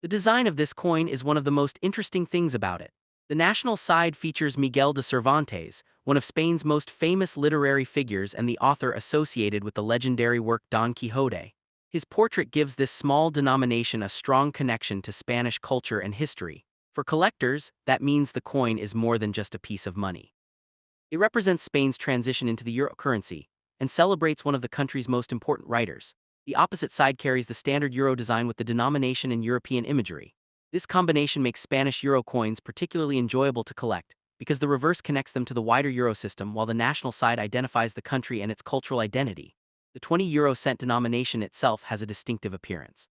The design of this coin is one of the most interesting things about it. The national side features Miguel de Cervantes, one of Spain's most famous literary figures and the author associated with the legendary work Don Quixote. His portrait gives this small denomination a strong connection to Spanish culture and history. For collectors, that means the coin is more than just a piece of money. It represents Spain's transition into the euro currency and celebrates one of the country's most important writers. The opposite side carries the standard euro design with the denomination and European imagery. This combination makes Spanish euro coins particularly enjoyable to collect, because the reverse connects them to the wider euro system while the national side identifies the country and its cultural identity. The 20-euro cent denomination itself has a distinctive appearance.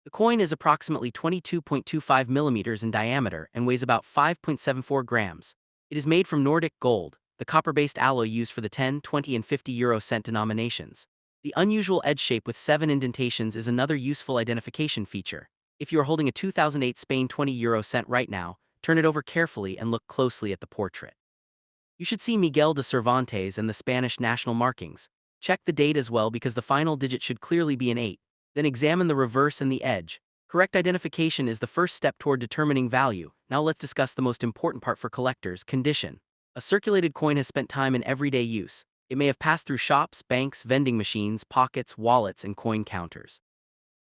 The coin is approximately 22.25 millimeters in diameter and weighs about 5.74 grams. It is made from Nordic gold, the copper-based alloy used for the 10, 20, and 50-euro cent denominations. The unusual edge shape with 7 indentations is another useful identification feature. If you are holding a 2008 Spain 20-euro cent right now, turn it over carefully and look closely at the portrait. You should see Miguel de Cervantes and the Spanish national markings. Check the date as well because the final digit should clearly be an 8. Then examine the reverse and the edge. Correct identification is the first step toward determining value. Now let's discuss the most important part for collectors: condition. A circulated coin has spent time in everyday use. It may have passed through shops, banks, vending machines, pockets, wallets, and coin counters.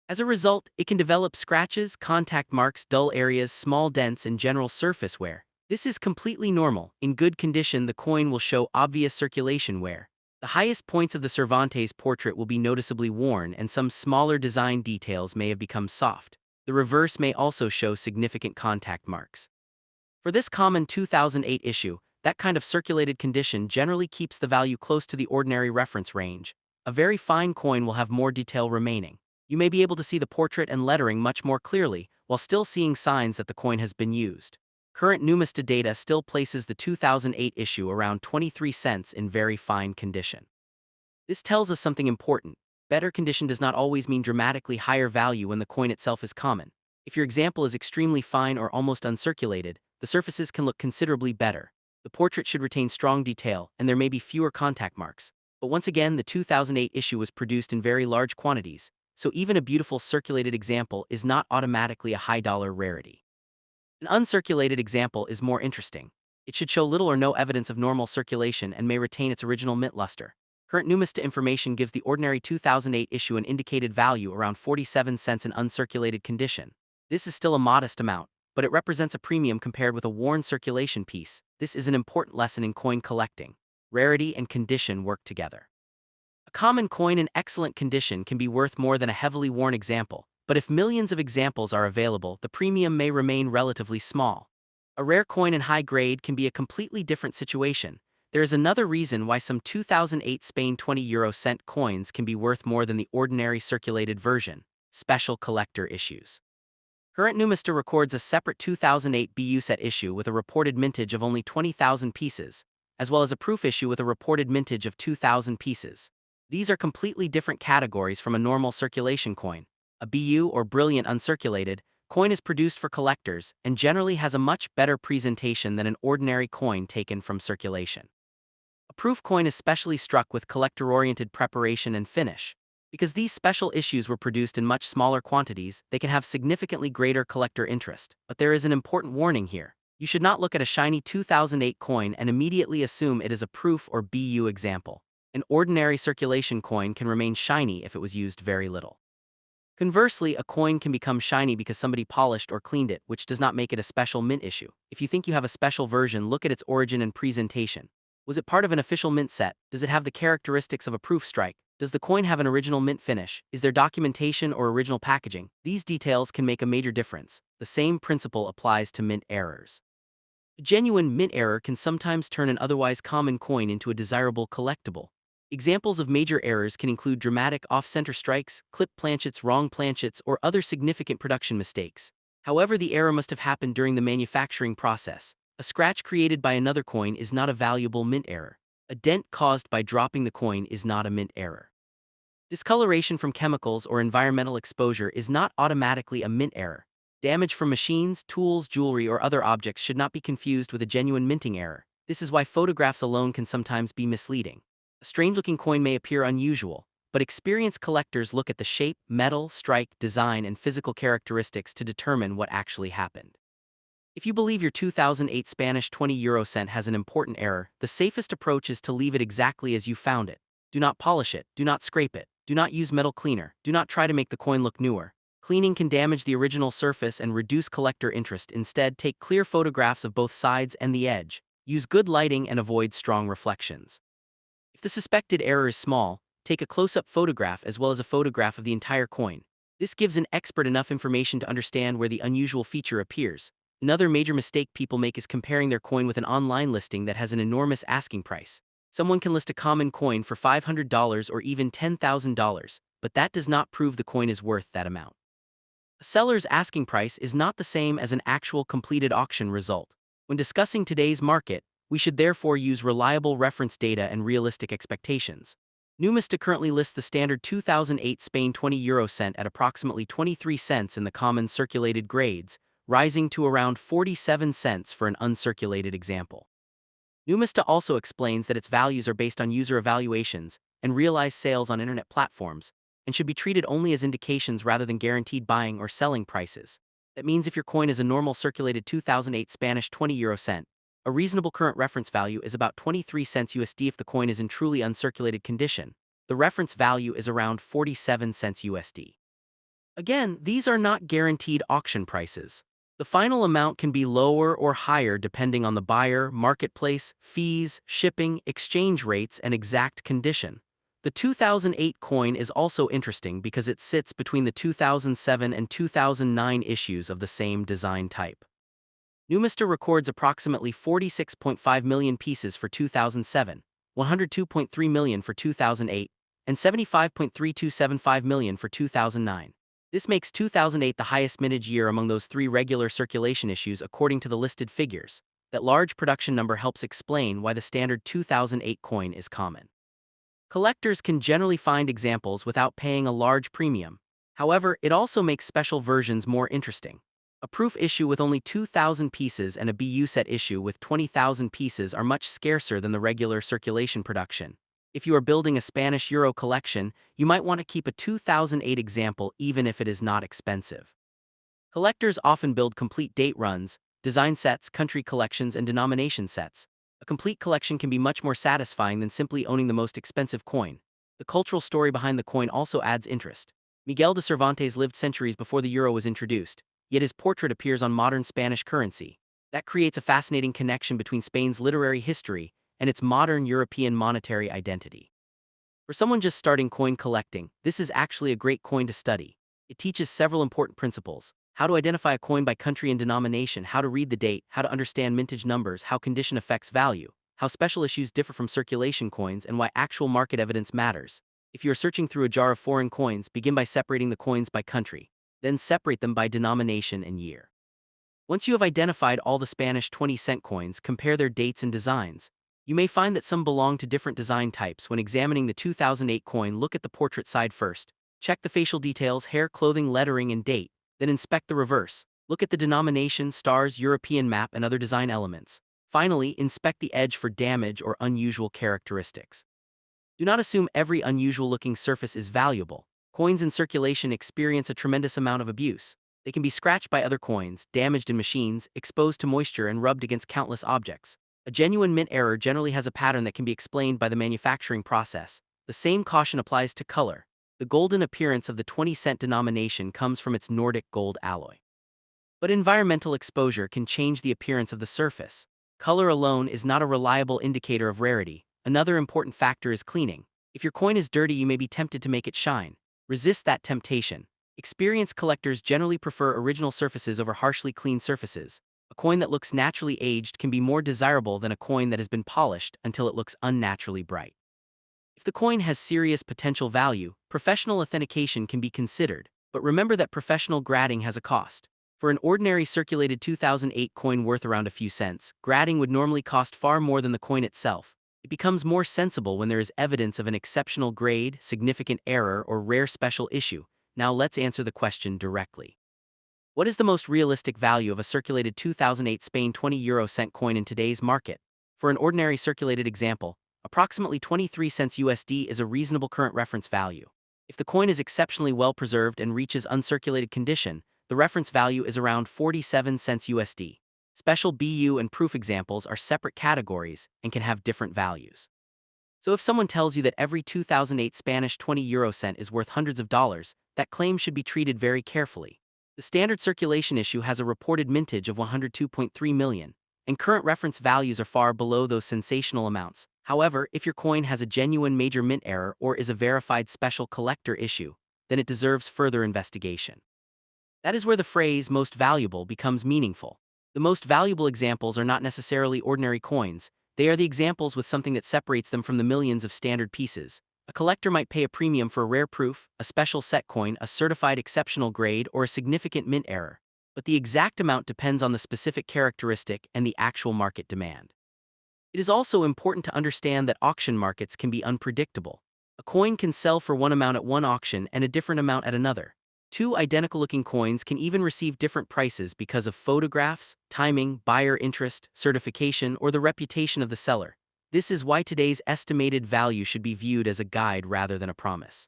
As a result, it can develop scratches, contact marks, dull areas, small dents, and general surface wear. This is completely normal. In good condition, the coin will show obvious circulation wear. The highest points of the Cervantes portrait will be noticeably worn, and some smaller design details may have become soft. The reverse may also show significant contact marks. For this common 2008 issue, that kind of circulated condition generally keeps the value close to the ordinary reference range. A very fine coin will have more detail remaining. You may be able to see the portrait and lettering much more clearly, while still seeing signs that the coin has been used. Current Numista data still places the 2008 issue around 23 cents in very fine condition. This tells us something important. Better condition does not always mean dramatically higher value when the coin itself is common. If your example is extremely fine or almost uncirculated, the surfaces can look considerably better. The portrait should retain strong detail, and there may be fewer contact marks. But once again, the 2008 issue was produced in very large quantities, so even a beautiful circulated example is not automatically a high-dollar rarity. An uncirculated example is more interesting. It should show little or no evidence of normal circulation and may retain its original mint luster. Current Numista information gives the ordinary 2008 issue an indicated value around 47 cents in uncirculated condition. This is still a modest amount, but it represents a premium compared with a worn circulation piece. This is an important lesson in coin collecting. rarity and condition work together. A common coin in excellent condition can be worth more than a heavily worn example, but if millions of examples are available, the premium may remain relatively small. A rare coin in high grade can be a completely different situation. There is another reason why some 2008 Spain 20 cent coins can be worth more than the ordinary circulated version: special collector issues. Current Numista records a separate 2008 BU set issue with a reported mintage of only 20,000 pieces, as well as a proof issue with a reported mintage of 2,000 pieces. These are completely different categories from a normal circulation coin. A BU, or brilliant uncirculated, coin is produced for collectors and generally has a much better presentation than an ordinary coin taken from circulation. A proof coin is specially struck with collector-oriented preparation and finish. Because these special issues were produced in much smaller quantities, they can have significantly greater collector interest. But there is an important warning here. You should not look at a shiny 2008 coin and immediately assume it is a proof or BU example. An ordinary circulation coin can remain shiny if it was used very little. Conversely, a coin can become shiny because somebody polished or cleaned it, which does not make it a special mint issue. If you think you have a special version, look at its origin and presentation. Was it part of an official mint set? Does it have the characteristics of a proof strike? Does the coin have an original mint finish? Is there documentation or original packaging? These details can make a major difference. The same principle applies to mint errors. A genuine mint error can sometimes turn an otherwise common coin into a desirable collectible. Examples of major errors can include dramatic off-center strikes, clipped planchets, wrong planchets, or other significant production mistakes. However, the error must have happened during the manufacturing process. A scratch created by another coin is not a valuable mint error. A dent caused by dropping the coin is not a mint error. Discoloration from chemicals or environmental exposure is not automatically a mint error. Damage from machines, tools, jewelry, or other objects should not be confused with a genuine minting error. This is why photographs alone can sometimes be misleading. A strange-looking coin may appear unusual, but experienced collectors look at the shape, metal, strike, design, and physical characteristics to determine what actually happened. If you believe your 2008 Spanish 20 cent has an important error, the safest approach is to leave it exactly as you found it. Do not polish it, do not scrape it, do not use metal cleaner, do not try to make the coin look newer. Cleaning can damage the original surface and reduce collector interest. Instead, take clear photographs of both sides and the edge. Use good lighting and avoid strong reflections. If the suspected error is small, take a close-up photograph as well as a photograph of the entire coin. This gives an expert enough information to understand where the unusual feature appears. Another major mistake people make is comparing their coin with an online listing that has an enormous asking price. Someone can list a common coin for $500 or even $10,000, but that does not prove the coin is worth that amount. A seller's asking price is not the same as an actual completed auction result. When discussing today's market, we should therefore use reliable reference data and realistic expectations. Numista currently lists the standard 2008 Spain 20 cent at approximately 23 cents in the common circulated grades, rising to around 47 cents for an uncirculated example. Numista also explains that its values are based on user evaluations and realized sales on internet platforms, and should be treated only as indications rather than guaranteed buying or selling prices. That means if your coin is a normal circulated 2008 Spanish 20 cent, a reasonable current reference value is about 23 cents USD. If the coin is in truly uncirculated condition, the reference value is around 47 cents USD. Again, these are not guaranteed auction prices. The final amount can be lower or higher depending on the buyer, marketplace, fees, shipping, exchange rates, and exact condition. The 2008 coin is also interesting because it sits between the 2007 and 2009 issues of the same design type. Numista records approximately 46.5 million pieces for 2007, 102.3 million for 2008, and 75.3275 million for 2009. This makes 2008 the highest mintage year among those three regular circulation issues according to the listed figures. That large production number helps explain why the standard 2008 coin is common. Collectors can generally find examples without paying a large premium. However, it also makes special versions more interesting. A proof issue with only 2,000 pieces and a BU set issue with 20,000 pieces are much scarcer than the regular circulation production. If you are building a Spanish Euro collection, you might want to keep a 2008 example even if it is not expensive. Collectors often build complete date runs, design sets, country collections, and denomination sets. A complete collection can be much more satisfying than simply owning the most expensive coin. The cultural story behind the coin also adds interest. Miguel de Cervantes lived centuries before the euro was introduced, yet his portrait appears on modern Spanish currency. That creates a fascinating connection between Spain's literary history and its modern European monetary identity. For someone just starting coin collecting, this is actually a great coin to study. It teaches several important principles: how to identify a coin by country and denomination, how to read the date, how to understand mintage numbers, how condition affects value, how special issues differ from circulation coins, and why actual market evidence matters. If you are searching through a jar of foreign coins, begin by separating the coins by country. Then separate them by denomination and year. Once you have identified all the Spanish 20-cent coins, compare their dates and designs. You may find that some belong to different design types. When examining the 2008 coin, look at the portrait side first. Check the facial details, hair, clothing, lettering, and date. Then inspect the reverse. Look at the denomination, stars, European map, and other design elements. Finally, inspect the edge for damage or unusual characteristics. Do not assume every unusual-looking surface is valuable. Coins in circulation experience a tremendous amount of abuse. They can be scratched by other coins, damaged in machines, exposed to moisture, and rubbed against countless objects. A genuine mint error generally has a pattern that can be explained by the manufacturing process. The same caution applies to color. The golden appearance of the 20-cent denomination comes from its Nordic gold alloy. But environmental exposure can change the appearance of the surface. Color alone is not a reliable indicator of rarity. Another important factor is cleaning. If your coin is dirty, you may be tempted to make it shine. Resist that temptation. Experienced collectors generally prefer original surfaces over harshly cleaned surfaces. A coin that looks naturally aged can be more desirable than a coin that has been polished until it looks unnaturally bright. If the coin has serious potential value, professional authentication can be considered, but remember that professional grading has a cost. For an ordinary circulated 2008 coin worth around a few cents, grading would normally cost far more than the coin itself. It becomes more sensible when there is evidence of an exceptional grade, significant error, or rare special issue. Now let's answer the question directly. What is the most realistic value of a circulated 2008 Spain 20 € coin in today's market? For an ordinary circulated example, approximately 23 cents USD is a reasonable current reference value. If the coin is exceptionally well preserved and reaches uncirculated condition, the reference value is around 47 cents USD. Special BU and proof examples are separate categories and can have different values. So if someone tells you that every 2008 Spanish 20 € is worth hundreds of dollars, that claim should be treated very carefully. The standard circulation issue has a reported mintage of 102.3 million, and current reference values are far below those sensational amounts. However, if your coin has a genuine major mint error or is a verified special collector issue, then it deserves further investigation. That is where the phrase "most valuable" becomes meaningful. The most valuable examples are not necessarily ordinary coins. They are the examples with something that separates them from the millions of standard pieces. A collector might pay a premium for a rare proof, a special set coin, a certified exceptional grade, or a significant mint error. But the exact amount depends on the specific characteristic and the actual market demand. It is also important to understand that auction markets can be unpredictable. A coin can sell for one amount at one auction and a different amount at another. Two identical-looking coins can even receive different prices because of photographs, timing, buyer interest, certification, or the reputation of the seller. This is why today's estimated value should be viewed as a guide rather than a promise.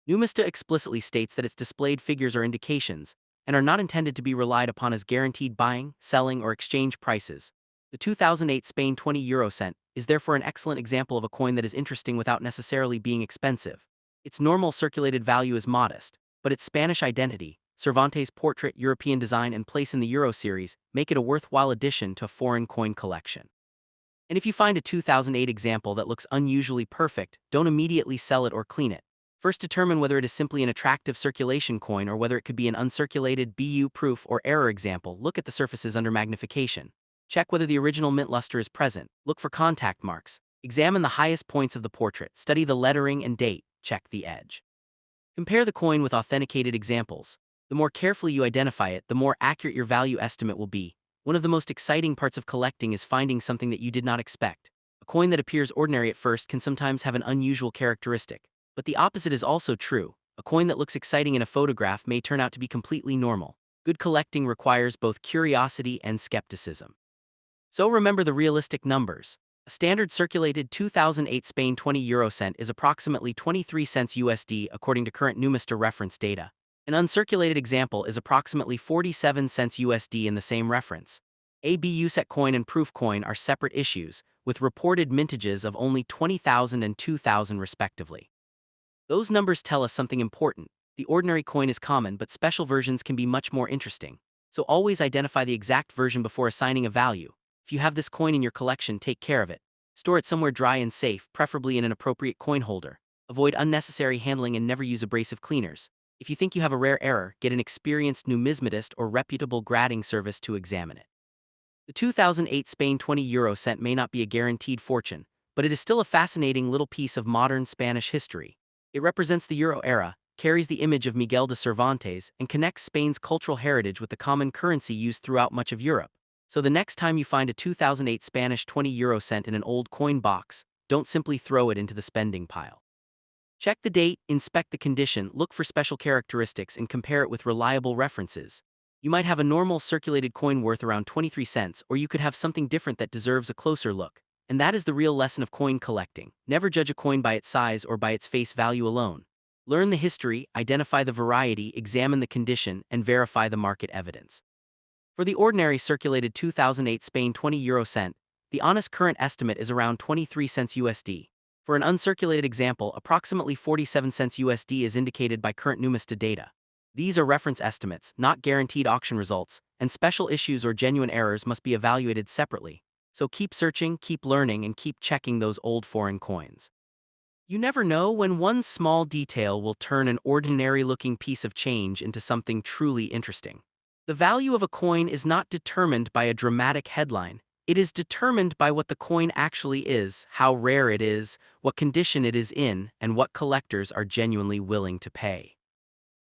Numista explicitly states that its displayed figures are indications and are not intended to be relied upon as guaranteed buying, selling, or exchange prices. The 2008 Spain 20 € is therefore an excellent example of a coin that is interesting without necessarily being expensive. Its normal circulated value is modest, but its Spanish identity, Cervantes' portrait, European design, and place in the Euro series make it a worthwhile addition to a foreign coin collection. And if you find a 2008 example that looks unusually perfect, don't immediately sell it or clean it. First, determine whether it is simply an attractive circulation coin or whether it could be an uncirculated BU proof or error example. Look at the surfaces under magnification. Check whether the original mint luster is present. Look for contact marks. Examine the highest points of the portrait. Study the lettering and date. Check the edge. Compare the coin with authenticated examples. The more carefully you identify it, the more accurate your value estimate will be. One of the most exciting parts of collecting is finding something that you did not expect. A coin that appears ordinary at first can sometimes have an unusual characteristic. But the opposite is also true. A coin that looks exciting in a photograph may turn out to be completely normal. Good collecting requires both curiosity and skepticism. So remember the realistic numbers. A standard circulated 2008 Spain 20 € is approximately 23 cents USD according to current Numista reference data. An uncirculated example is approximately 47 cents USD in the same reference. A BU set coin and proof coin are separate issues, with reported mintages of only 20,000 and 2,000 respectively. Those numbers tell us something important. The ordinary coin is common, but special versions can be much more interesting. So always identify the exact version before assigning a value. If you have this coin in your collection, take care of it. Store it somewhere dry and safe, preferably in an appropriate coin holder. Avoid unnecessary handling and never use abrasive cleaners. If you think you have a rare error, get an experienced numismatist or reputable grading service to examine it. The 2008 Spain €20 cent may not be a guaranteed fortune, but it is still a fascinating little piece of modern Spanish history. It represents the Euro era, carries the image of Miguel de Cervantes, and connects Spain's cultural heritage with the common currency used throughout much of Europe. So the next time you find a 2008 Spanish €20 cent in an old coin box, don't simply throw it into the spending pile. Check the date, inspect the condition, look for special characteristics, and compare it with reliable references. You might have a normal circulated coin worth around 23 cents, or you could have something different that deserves a closer look. And that is the real lesson of coin collecting. Never judge a coin by its size or by its face value alone. Learn the history, identify the variety, examine the condition, and verify the market evidence. For the ordinary circulated 2008 Spain €20 cent, the honest current estimate is around 23 cents USD. For an uncirculated example, approximately 47 cents USD is indicated by current numista data. These are reference estimates, not guaranteed auction results, and special issues or genuine errors must be evaluated separately. So keep searching, keep learning, and keep checking those old foreign coins. You never know when one small detail will turn an ordinary-looking piece of change into something truly interesting. The value of a coin is not determined by a dramatic headline. It is determined by what the coin actually is, how rare it is, what condition it is in, and what collectors are genuinely willing to pay.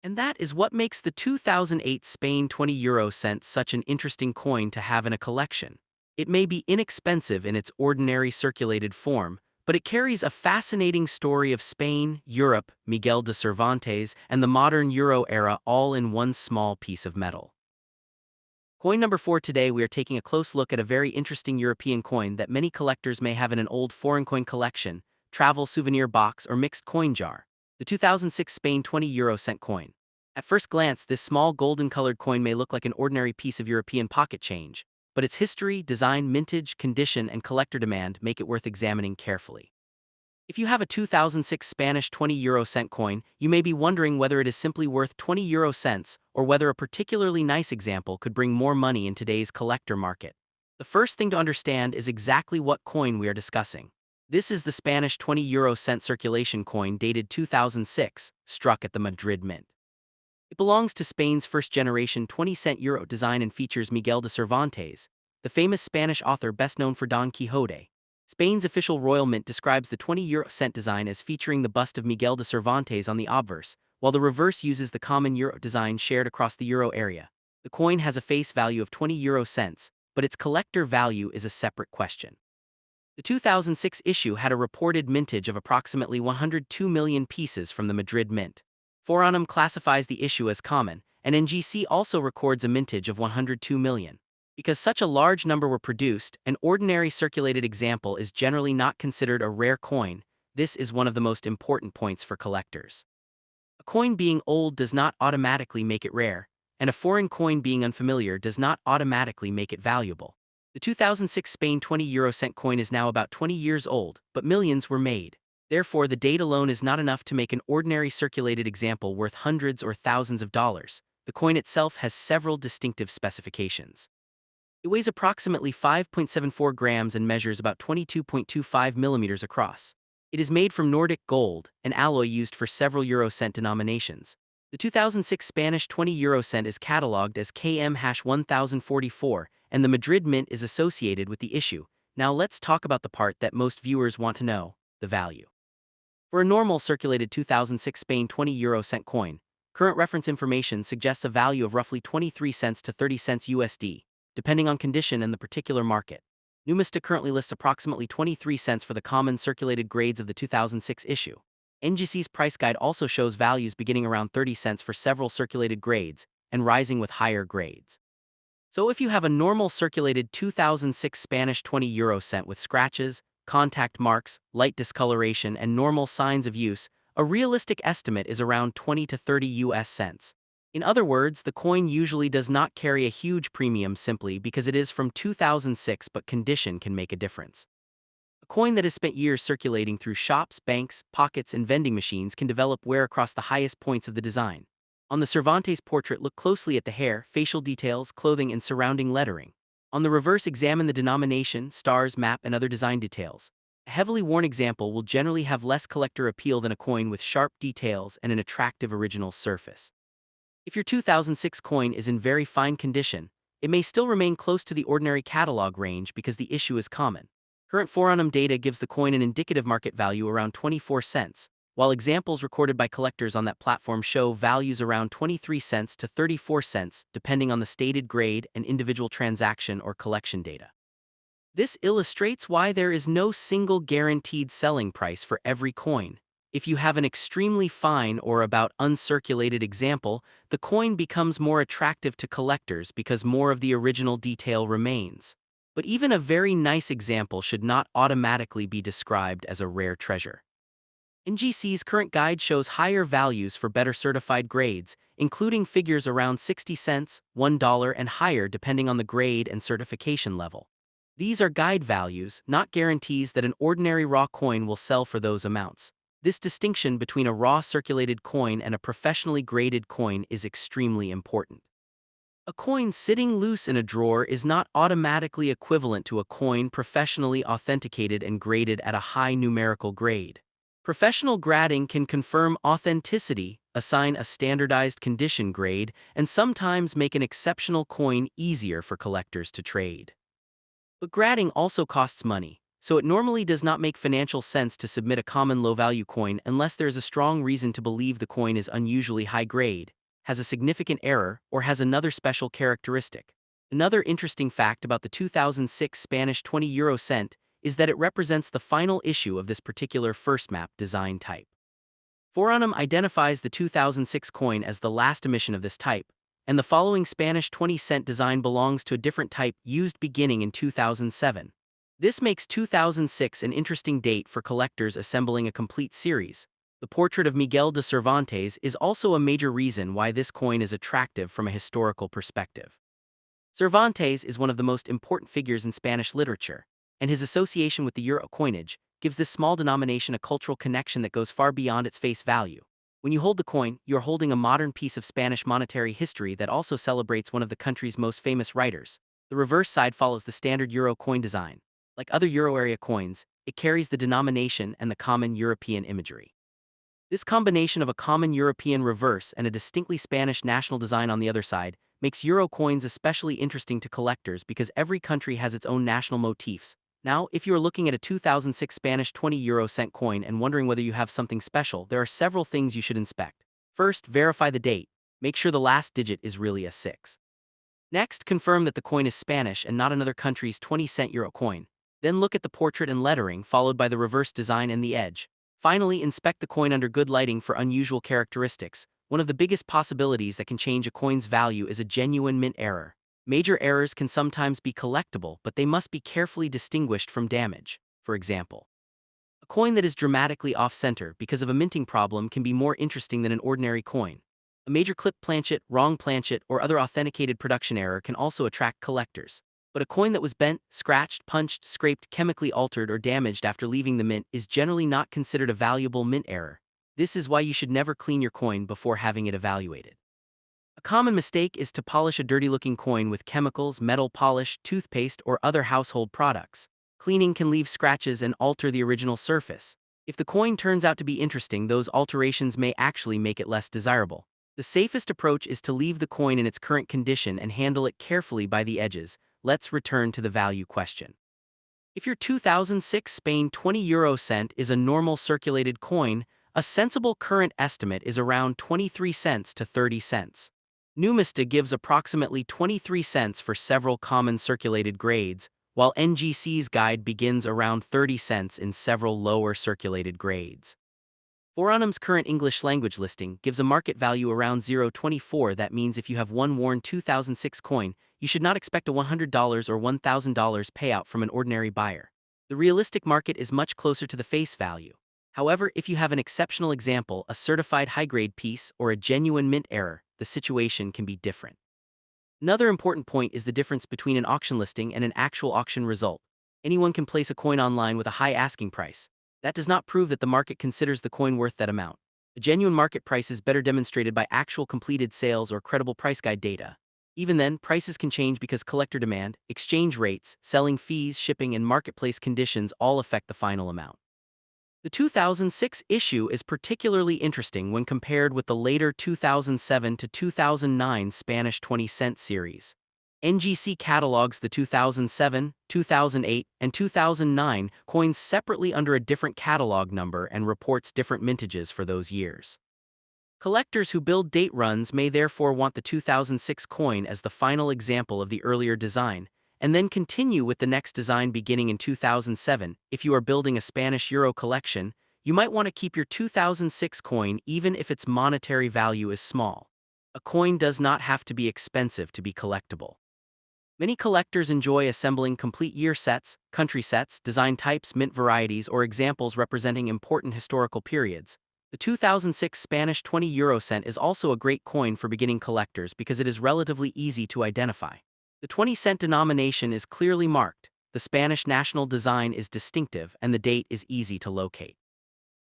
And that is what makes the 2008 Spain €20 cent such an interesting coin to have in a collection. It may be inexpensive in its ordinary circulated form, but it carries a fascinating story of Spain, Europe, Miguel de Cervantes, and the modern Euro era all in one small piece of metal. Coin number 4. Today we are taking a close look at a very interesting European coin that many collectors may have in an old foreign coin collection, travel souvenir box, or mixed coin jar. The 2006 Spain €20 cent coin. At first glance, this small golden-colored coin may look like an ordinary piece of European pocket change, but its history, design, mintage, condition, and collector demand make it worth examining carefully. If you have a 2006 Spanish €20 cent coin, you may be wondering whether it is simply worth 20 cents or whether a particularly nice example could bring more money in today's collector market. The first thing to understand is exactly what coin we are discussing. This is the Spanish €20 cent circulation coin dated 2006, struck at the Madrid Mint. It belongs to Spain's first-generation 20-cent euro design and features Miguel de Cervantes, the famous Spanish author best known for Don Quixote. Spain's official royal mint describes the €20 cent design as featuring the bust of Miguel de Cervantes on the obverse, while the reverse uses the common euro design shared across the euro area. The coin has a face value of 20 cents, but its collector value is a separate question. The 2006 issue had a reported mintage of approximately 102 million pieces from the Madrid Mint. Foranum classifies the issue as common, and NGC also records a mintage of 102 million. Because such a large number were produced, an ordinary circulated example is generally not considered a rare coin. This is one of the most important points for collectors. A coin being old does not automatically make it rare, and a foreign coin being unfamiliar does not automatically make it valuable. The 2006 Spain €20 cent coin is now about 20 years old, but millions were made. Therefore, the date alone is not enough to make an ordinary circulated example worth hundreds or thousands of dollars. The coin itself has several distinctive specifications. It weighs approximately 5.74 grams and measures about 22.25 millimeters across. It is made from Nordic gold, an alloy used for several euro cent denominations. The 2006 Spanish €20 cent is catalogued as KM-1044, and the Madrid Mint is associated with the issue. Now let's talk about the part that most viewers want to know, the value. For a normal circulated 2006 Spain €20 cent coin, current reference information suggests a value of roughly 23 cents to 30 cents USD, depending on condition and the particular market. Numista currently lists approximately 23 cents for the common circulated grades of the 2006 issue. NGC's price guide also shows values beginning around 30 cents for several circulated grades, and rising with higher grades. So if you have a normal circulated 2006 Spanish €20 cent with scratches, contact marks, light discoloration, and normal signs of use, a realistic estimate is around 20 to 30 US cents. In other words, the coin usually does not carry a huge premium simply because it is from 2006, but condition can make a difference. A coin that has spent years circulating through shops, banks, pockets, and vending machines can develop wear across the highest points of the design. On the Cervantes portrait, look closely at the hair, facial details, clothing, and surrounding lettering. On the reverse, examine the denomination, stars, map, and other design details. A heavily worn example will generally have less collector appeal than a coin with sharp details and an attractive original surface. If your 2006 coin is in very fine condition, it may still remain close to the ordinary catalog range because the issue is common. Current Forum data gives the coin an indicative market value around 24 cents, while examples recorded by collectors on that platform show values around 23 cents to 34 cents, depending on the stated grade and individual transaction or collection data. This illustrates why there is no single guaranteed selling price for every coin. If you have an extremely fine or about uncirculated example, the coin becomes more attractive to collectors because more of the original detail remains. But even a very nice example should not automatically be described as a rare treasure. NGC's current guide shows higher values for better certified grades, including figures around 60 cents, $1 and higher depending on the grade and certification level. These are guide values, not guarantees that an ordinary raw coin will sell for those amounts. This distinction between a raw circulated coin and a professionally graded coin is extremely important. A coin sitting loose in a drawer is not automatically equivalent to a coin professionally authenticated and graded at a high numerical grade. Professional grading can confirm authenticity, assign a standardized condition grade, and sometimes make an exceptional coin easier for collectors to trade. But grading also costs money, so it normally does not make financial sense to submit a common low-value coin unless there is a strong reason to believe the coin is unusually high grade, has a significant error, or has another special characteristic. Another interesting fact about the 2006 Spanish 20 euro cent is that it represents the final issue of this particular first map design type. Forum identifies the 2006 coin as the last emission of this type, and the following Spanish 20-cent design belongs to a different type used beginning in 2007. This makes 2006 an interesting date for collectors assembling a complete series. The portrait of Miguel de Cervantes is also a major reason why this coin is attractive from a historical perspective. Cervantes is one of the most important figures in Spanish literature, and his association with the euro coinage gives this small denomination a cultural connection that goes far beyond its face value. When you hold the coin, you're holding a modern piece of Spanish monetary history that also celebrates one of the country's most famous writers. The reverse side follows the standard euro coin design. Like other euro area coins, it carries the denomination and the common European imagery. This combination of a common European reverse and a distinctly Spanish national design on the other side makes euro coins especially interesting to collectors because every country has its own national motifs. Now, if you are looking at a 2006 Spanish 20 euro cent coin and wondering whether you have something special, there are several things you should inspect. First, verify the date. Make sure the last digit is really a 6. Next, confirm that the coin is Spanish and not another country's 20-cent euro coin. Then look at the portrait and lettering, followed by the reverse design and the edge. Finally, inspect the coin under good lighting for unusual characteristics. One of the biggest possibilities that can change a coin's value is a genuine mint error. Major errors can sometimes be collectible, but they must be carefully distinguished from damage. For example, a coin that is dramatically off-center because of a minting problem can be more interesting than an ordinary coin. A major clip planchet, wrong planchet, or other authenticated production error can also attract collectors. But a coin that was bent, scratched, punched, scraped, chemically altered, or damaged after leaving the mint is generally not considered a valuable mint error. This is why you should never clean your coin before having it evaluated. A common mistake is to polish a dirty-looking coin with chemicals, metal polish, toothpaste, or other household products. Cleaning can leave scratches and alter the original surface. If the coin turns out to be interesting, those alterations may actually make it less desirable. The safest approach is to leave the coin in its current condition and handle it carefully by the edges. Let's return to the value question. If your 2006 Spain 20 euro cent is a normal circulated coin, a sensible current estimate is around 23 cents to 30 cents. Numista gives approximately 23 cents for several common circulated grades, while NGC's guide begins around 30 cents in several lower circulated grades. Forum's current English language listing gives a market value around 0.24. That means if you have one worn 2006 coin, you should not expect a $100 or $1,000 payout from an ordinary buyer. The realistic market is much closer to the face value. However, if you have an exceptional example, a certified high-grade piece, or a genuine mint error, the situation can be different. Another important point is the difference between an auction listing and an actual auction result. Anyone can place a coin online with a high asking price. That does not prove that the market considers the coin worth that amount. A genuine market price is better demonstrated by actual completed sales or credible price guide data. Even then, prices can change because collector demand, exchange rates, selling fees, shipping, and marketplace conditions all affect the final amount. The 2006 issue is particularly interesting when compared with the later 2007 to 2009 Spanish 20-cent series. NGC catalogs the 2007, 2008, and 2009 coins separately under a different catalog number and reports different mintages for those years. Collectors who build date runs may therefore want the 2006 coin as the final example of the earlier design, and then continue with the next design beginning in 2007. If you are building a Spanish Euro collection, you might want to keep your 2006 coin even if its monetary value is small. A coin does not have to be expensive to be collectible. Many collectors enjoy assembling complete year sets, country sets, design types, mint varieties, or examples representing important historical periods. The 2006 Spanish 20 euro cent is also a great coin for beginning collectors because it is relatively easy to identify. The 20-cent denomination is clearly marked, the Spanish national design is distinctive, and the date is easy to locate.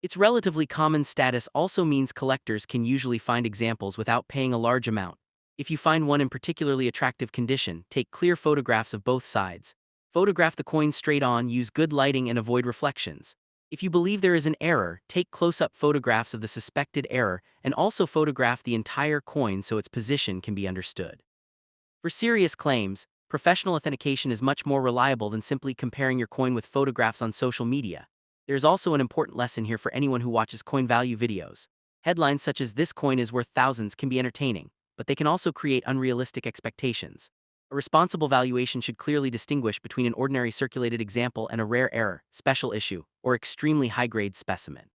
Its relatively common status also means collectors can usually find examples without paying a large amount. If you find one in particularly attractive condition, take clear photographs of both sides. Photograph the coin straight on, use good lighting, and avoid reflections. If you believe there is an error, take close-up photographs of the suspected error and also photograph the entire coin so its position can be understood. For serious claims, professional authentication is much more reliable than simply comparing your coin with photographs on social media. There is also an important lesson here for anyone who watches coin value videos. Headlines such as "this coin is worth thousands" can be entertaining, but they can also create unrealistic expectations. A responsible valuation should clearly distinguish between an ordinary circulated example and a rare error, special issue, or extremely high-grade specimen.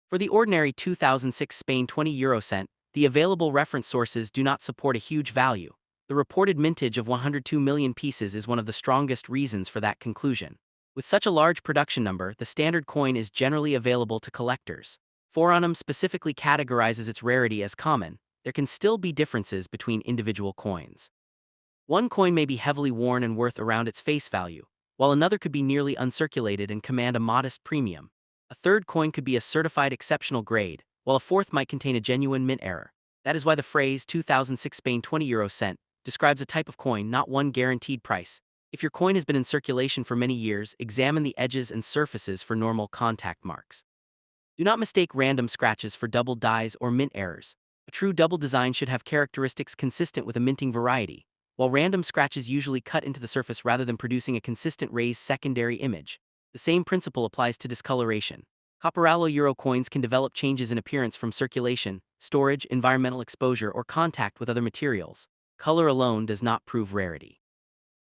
For the ordinary 2006 Spain 20 euro cent, the available reference sources do not support a huge value. The reported mintage of 102 million pieces is one of the strongest reasons for that conclusion. With such a large production number, the standard coin is generally available to collectors. Forum specifically categorizes its rarity as common. There can still be differences between individual coins. One coin may be heavily worn and worth around its face value, while another could be nearly uncirculated and command a modest premium. A third coin could be a certified exceptional grade, while a fourth might contain a genuine mint error. That is why the phrase 2006 Spain 20 euro cent describes a type of coin, not one guaranteed price. If your coin has been in circulation for many years, examine the edges and surfaces for normal contact marks. Do not mistake random scratches for double dies or mint errors. A true double design should have characteristics consistent with a minting variety, while random scratches usually cut into the surface rather than producing a consistent raised secondary image. The same principle applies to discoloration. Copperalloy euro coins can develop changes in appearance from circulation, storage, environmental exposure, or contact with other materials. Color alone does not prove rarity.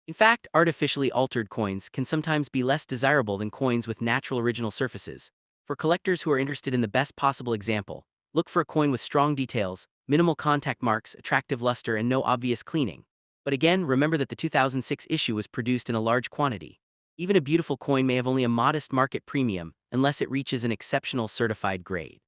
In fact, artificially altered coins can sometimes be less desirable than coins with natural original surfaces. For collectors who are interested in the best possible example, look for a coin with strong details, minimal contact marks, attractive luster, and no obvious cleaning. But again, remember that the 2006 issue was produced in a large quantity. Even a beautiful coin may have only a modest market premium unless it reaches an exceptional certified grade.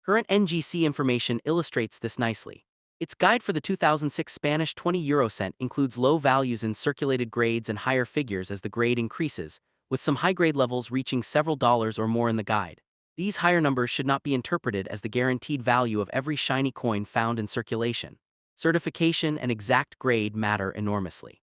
Current NGC information illustrates this nicely. Its guide for the 2006 Spanish 20 euro cent includes low values in circulated grades and higher figures as the grade increases, with some high-grade levels reaching several dollars or more in the guide. These higher numbers should not be interpreted as the guaranteed value of every shiny coin found in circulation. Certification and exact grade matter enormously.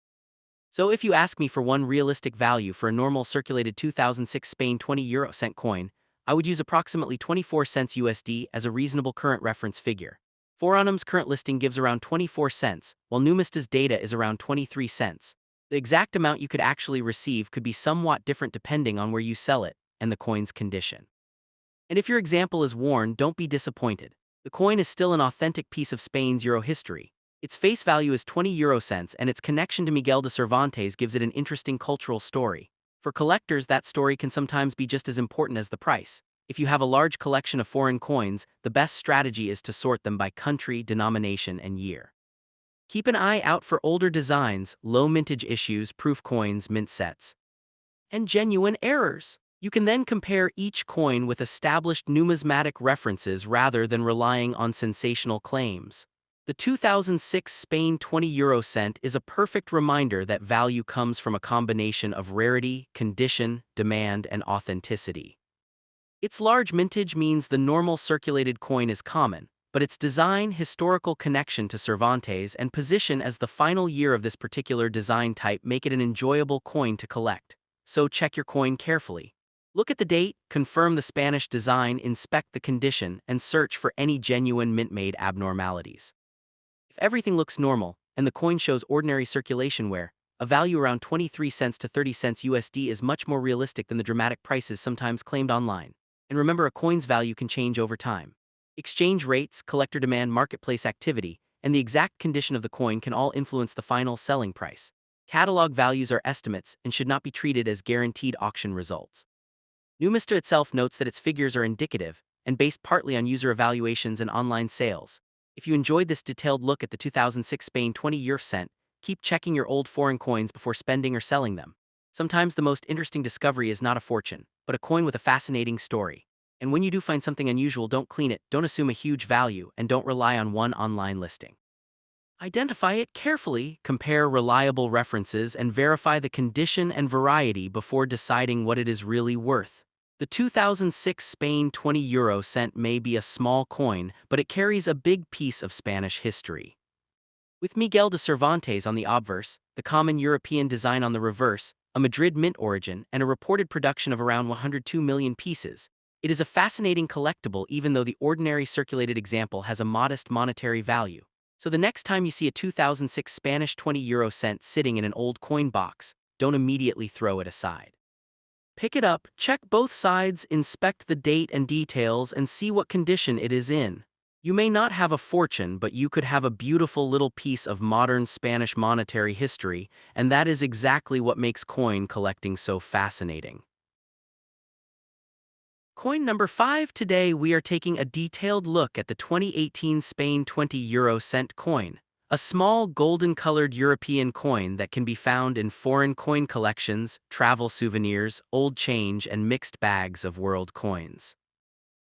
So if you ask me for one realistic value for a normal circulated 2006 Spain 20 euro cent coin, I would use approximately 24 cents USD as a reasonable current reference figure. Forum's current listing gives around 24 cents, while Numista's data is around 23 cents. The exact amount you could actually receive could be somewhat different depending on where you sell it and the coin's condition. And if your example is worn, don't be disappointed. The coin is still an authentic piece of Spain's euro history. Its face value is 20 euro cents, and its connection to Miguel de Cervantes gives it an interesting cultural story. For collectors, that story can sometimes be just as important as the price. If you have a large collection of foreign coins, the best strategy is to sort them by country, denomination, and year. Keep an eye out for older designs, low mintage issues, proof coins, mint sets, and genuine errors. You can then compare each coin with established numismatic references rather than relying on sensational claims. The 2006 Spain 20 euro cent is a perfect reminder that value comes from a combination of rarity, condition, demand, and authenticity. Its large mintage means the normal circulated coin is common, but its design, historical connection to Cervantes, and position as the final year of this particular design type make it an enjoyable coin to collect. So check your coin carefully. Look at the date, confirm the Spanish design, inspect the condition, and search for any genuine mint-made abnormalities. If everything looks normal, and the coin shows ordinary circulation wear, a value around 23 cents to 30 cents USD is much more realistic than the dramatic prices sometimes claimed online. And remember, a coin's value can change over time. Exchange rates, collector demand, marketplace activity, and the exact condition of the coin can all influence the final selling price. Catalog values are estimates and should not be treated as guaranteed auction results. Numista itself notes that its figures are indicative and based partly on user evaluations and online sales. If you enjoyed this detailed look at the 2006 Spain 20-euro cent, keep checking your old foreign coins before spending or selling them. Sometimes the most interesting discovery is not a fortune, but a coin with a fascinating story. And when you do find something unusual, don't clean it, don't assume a huge value, and don't rely on one online listing. Identify it carefully, compare reliable references, and verify the condition and variety before deciding what it is really worth. The 2006 Spain 20-euro cent may be a small coin, but it carries a big piece of Spanish history. With Miguel de Cervantes on the obverse, the common European design on the reverse, a Madrid mint origin, and a reported production of around 102 million pieces, it is a fascinating collectible even though the ordinary circulated example has a modest monetary value. So the next time you see a 2006 Spanish 20-euro cent sitting in an old coin box, don't immediately throw it aside. Pick it up, check both sides, inspect the date and details, and see what condition it is in. You may not have a fortune, but you could have a beautiful little piece of modern Spanish monetary history, and that is exactly what makes coin collecting so fascinating. Coin number 5. Today we are taking a detailed look at the 2018 Spain 20-euro cent coin, a small golden-colored European coin that can be found in foreign coin collections, travel souvenirs, old change, and mixed bags of world coins.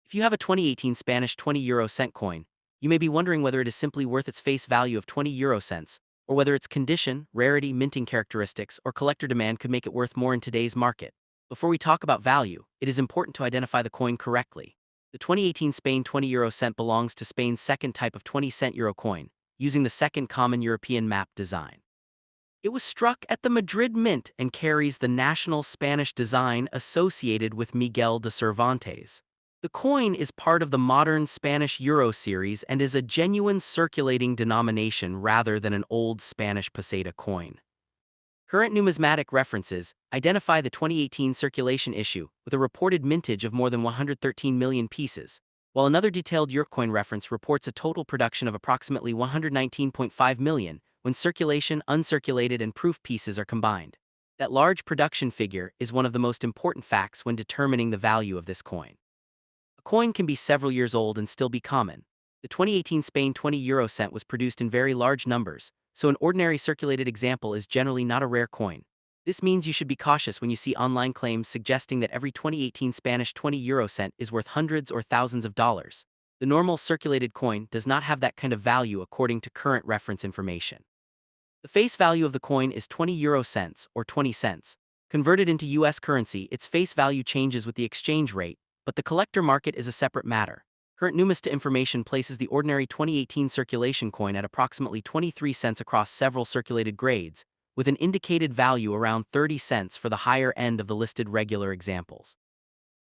If you have a 2018 Spanish 20-euro cent coin, you may be wondering whether it is simply worth its face value of 20 euro cents, or whether its condition, rarity, minting characteristics, or collector demand could make it worth more in today's market. Before we talk about value, it is important to identify the coin correctly. The 2018 Spain 20-euro cent belongs to Spain's second type of 20-cent euro coin, using the second common European map design. It was struck at the Madrid Mint and carries the national Spanish design associated with Miguel de Cervantes. The coin is part of the modern Spanish euro series and is a genuine circulating denomination rather than an old Spanish peseta coin. Current numismatic references identify the 2018 circulation issue with a reported mintage of more than 113 million pieces, while another detailed Eurocoin reference reports a total production of approximately 119.5 million when circulation, uncirculated, and proof pieces are combined. That large production figure is one of the most important facts when determining the value of this coin. A coin can be several years old and still be common. The 2018 Spain 20-euro cent was produced in very large numbers, so an ordinary circulated example is generally not a rare coin. This means you should be cautious when you see online claims suggesting that every 2018 Spanish 20-euro cent is worth hundreds or thousands of dollars. The normal circulated coin does not have that kind of value according to current reference information. The face value of the coin is 20 euro cents or 20 cents. Converted into US currency, its face value changes with the exchange rate, but the collector market is a separate matter. Current Numista information places the ordinary 2018 circulation coin at approximately 23 cents across several circulated grades, with an indicated value around 30 cents for the higher end of the listed regular examples.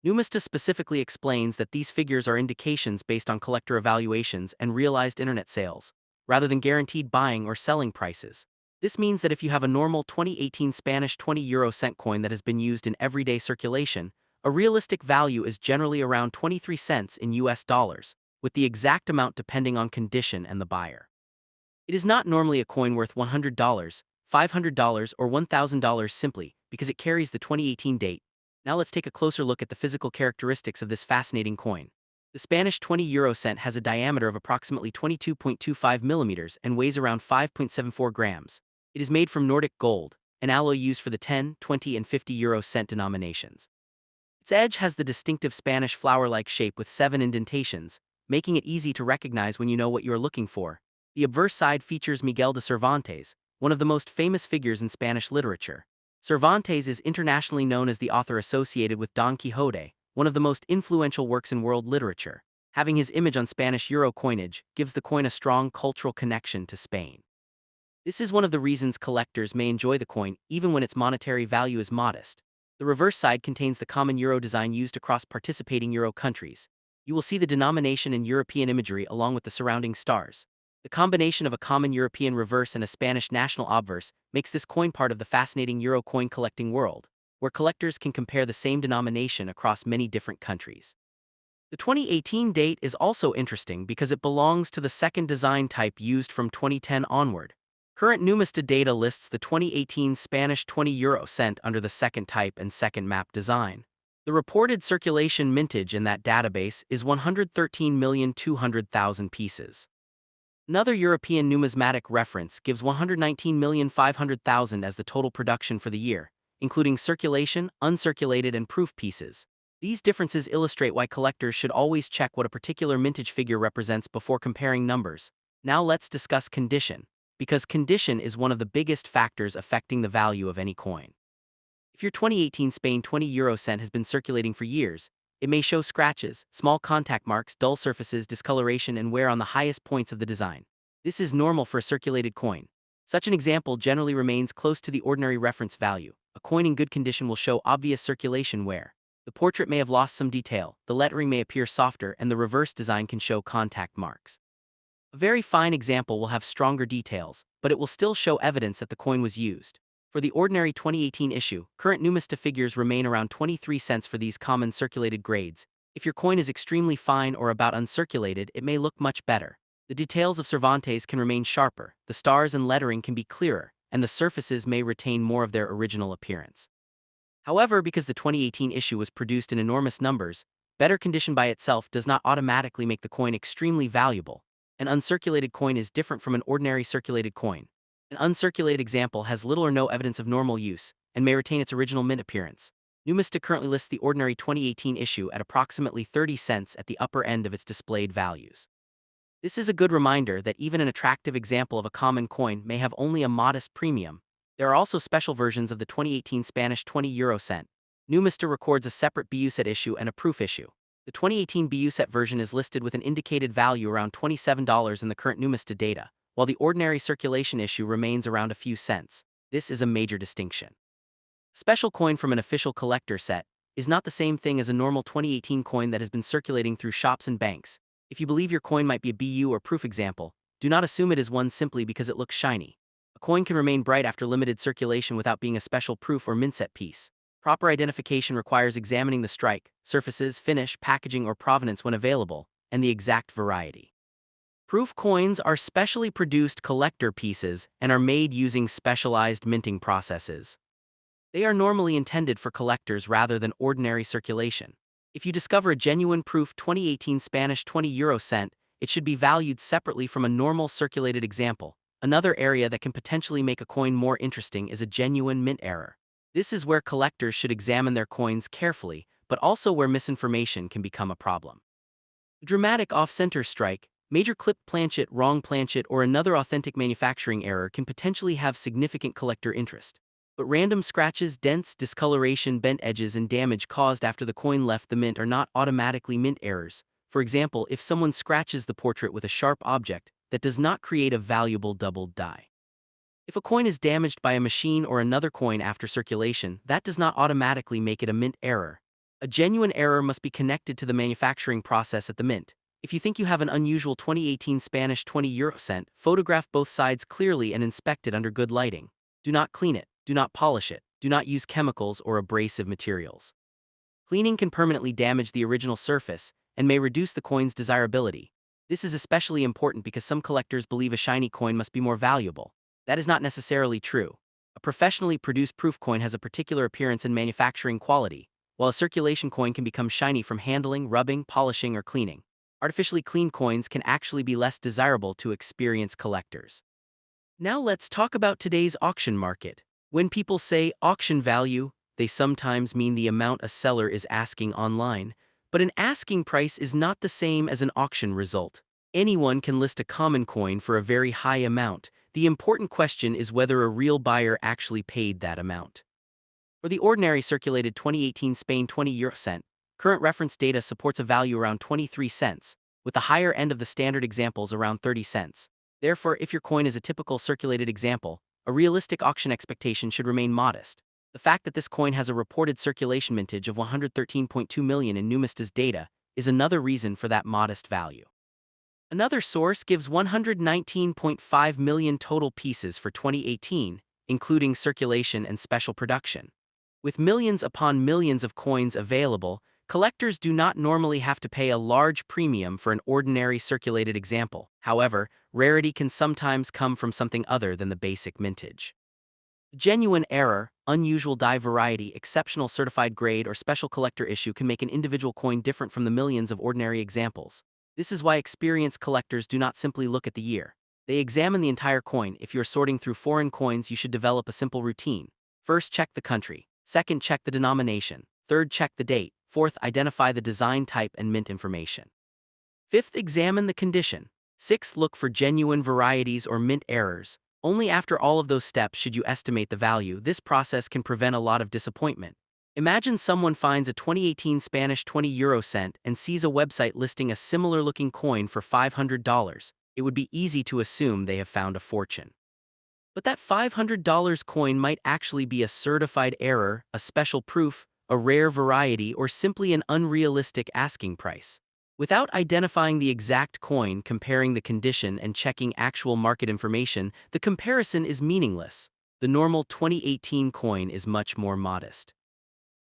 Numista specifically explains that these figures are indications based on collector evaluations and realized internet sales, rather than guaranteed buying or selling prices. This means that if you have a normal 2018 Spanish 20-euro cent coin that has been used in everyday circulation, a realistic value is generally around 23 cents in US dollars, with the exact amount depending on condition and the buyer. It is not normally a coin worth $100, $500, or $1,000 simply because it carries the 2018 date. Now let's take a closer look at the physical characteristics of this fascinating coin. The Spanish 20-euro cent has a diameter of approximately 22.25 millimeters and weighs around 5.74 grams. It is made from Nordic gold, an alloy used for the 10, 20, and 50 euro cent denominations. Its edge has the distinctive Spanish flower-like shape with 7 indentations, making it easy to recognize when you know what you are looking for. The obverse side features Miguel de Cervantes, one of the most famous figures in Spanish literature. Cervantes is internationally known as the author associated with Don Quixote, one of the most influential works in world literature. Having his image on Spanish euro coinage gives the coin a strong cultural connection to Spain. This is one of the reasons collectors may enjoy the coin even when its monetary value is modest. The reverse side contains the common euro design used across participating euro countries. You will see the denomination and European imagery along with the surrounding stars. The combination of a common European reverse and a Spanish national obverse makes this coin part of the fascinating euro coin collecting world, where collectors can compare the same denomination across many different countries. The 2018 date is also interesting because it belongs to the second design type used from 2010 onward. Current Numista data lists the 2018 Spanish 20 euro cent under the second type and second map design. The reported circulation mintage in that database is 113,200,000 pieces. Another European numismatic reference gives 119,500,000 as the total production for the year, including circulation, uncirculated, and proof pieces. These differences illustrate why collectors should always check what a particular mintage figure represents before comparing numbers. Now let's discuss condition, because condition is one of the biggest factors affecting the value of any coin. If your 2018 Spain 20 euro cent has been circulating for years, it may show scratches, small contact marks, dull surfaces, discoloration, and wear on the highest points of the design. This is normal for a circulated coin. Such an example generally remains close to the ordinary reference value. A coin in good condition will show obvious circulation wear. The portrait may have lost some detail, the lettering may appear softer, and the reverse design can show contact marks. A very fine example will have stronger details, but it will still show evidence that the coin was used. For the ordinary 2018 issue, current Numista figures remain around 23 cents for these common circulated grades. If your coin is extremely fine or about uncirculated, it may look much better. The details of Cervantes can remain sharper, the stars and lettering can be clearer, and the surfaces may retain more of their original appearance. However, because the 2018 issue was produced in enormous numbers, better condition by itself does not automatically make the coin extremely valuable. An uncirculated coin is different from an ordinary circulated coin. An uncirculated example has little or no evidence of normal use, and may retain its original mint appearance. Numista currently lists the ordinary 2018 issue at approximately 30 cents at the upper end of its displayed values. This is a good reminder that even an attractive example of a common coin may have only a modest premium. There are also special versions of the 2018 Spanish 20 euro cent. Numista records a separate BU set issue and a proof issue. The 2018 BU set version is listed with an indicated value around $27 in the current Numista data, while the ordinary circulation issue remains around a few cents. This is a major distinction. A special coin from an official collector set is not the same thing as a normal 2018 coin that has been circulating through shops and banks. If you believe your coin might be a BU or proof example, do not assume it is one simply because it looks shiny. A coin can remain bright after limited circulation without being a special proof or mint set piece. Proper identification requires examining the strike, surfaces, finish, packaging, or provenance when available, and the exact variety. Proof coins are specially produced collector pieces and are made using specialized minting processes. They are normally intended for collectors rather than ordinary circulation. If you discover a genuine proof 2018 Spanish 20 euro cent, it should be valued separately from a normal circulated example. Another area that can potentially make a coin more interesting is a genuine mint error. This is where collectors should examine their coins carefully, but also where misinformation can become a problem. A dramatic off-center strike, major clip planchet, wrong planchet, or another authentic manufacturing error can potentially have significant collector interest. But random scratches, dents, discoloration, bent edges, and damage caused after the coin left the mint are not automatically mint errors. For example, if someone scratches the portrait with a sharp object, that does not create a valuable doubled die. If a coin is damaged by a machine or another coin after circulation, that does not automatically make it a mint error. A genuine error must be connected to the manufacturing process at the mint. If you think you have an unusual 2018 Spanish 20 euro cent, photograph both sides clearly and inspect it under good lighting. Do not clean it. Do not polish it. Do not use chemicals or abrasive materials. Cleaning can permanently damage the original surface and may reduce the coin's desirability. This is especially important because some collectors believe a shiny coin must be more valuable. That is not necessarily true. A professionally produced proof coin has a particular appearance and manufacturing quality, while a circulation coin can become shiny from handling, rubbing, polishing, or cleaning. Artificially cleaned coins can actually be less desirable to experienced collectors. Now let's talk about today's auction market. When people say auction value, they sometimes mean the amount a seller is asking online, but an asking price is not the same as an auction result. Anyone can list a common coin for a very high amount. The important question is whether a real buyer actually paid that amount. For the ordinary circulated 2018 Spain 20 euro cent, current reference data supports a value around 23 cents, with the higher end of the standard examples around 30 cents. Therefore, if your coin is a typical circulated example, a realistic auction expectation should remain modest. The fact that this coin has a reported circulation mintage of 113.2 million in Numista's data is another reason for that modest value. Another source gives 119.5 million total pieces for 2018, including circulation and special production. With millions upon millions of coins available, collectors do not normally have to pay a large premium for an ordinary circulated example. However, rarity can sometimes come from something other than the basic mintage. Genuine error, unusual die variety, exceptional certified grade, or special collector issue can make an individual coin different from the millions of ordinary examples. This is why experienced collectors do not simply look at the year. They examine the entire coin. If you're sorting through foreign coins, you should develop a simple routine. First, check the country. Second, check the denomination. Third, check the date. Fourth, identify the design type and mint information. Fifth, examine the condition. Sixth, look for genuine varieties or mint errors. Only after all of those steps should you estimate the value. This process can prevent a lot of disappointment. Imagine someone finds a 2018 Spanish 20 euro cent and sees a website listing a similar looking coin for $500. It would be easy to assume they have found a fortune. But that $500 coin might actually be a certified error, a special proof, a rare variety, or simply an unrealistic asking price. Without identifying the exact coin, comparing the condition, and checking actual market information, the comparison is meaningless. The normal 2018 coin is much more modest.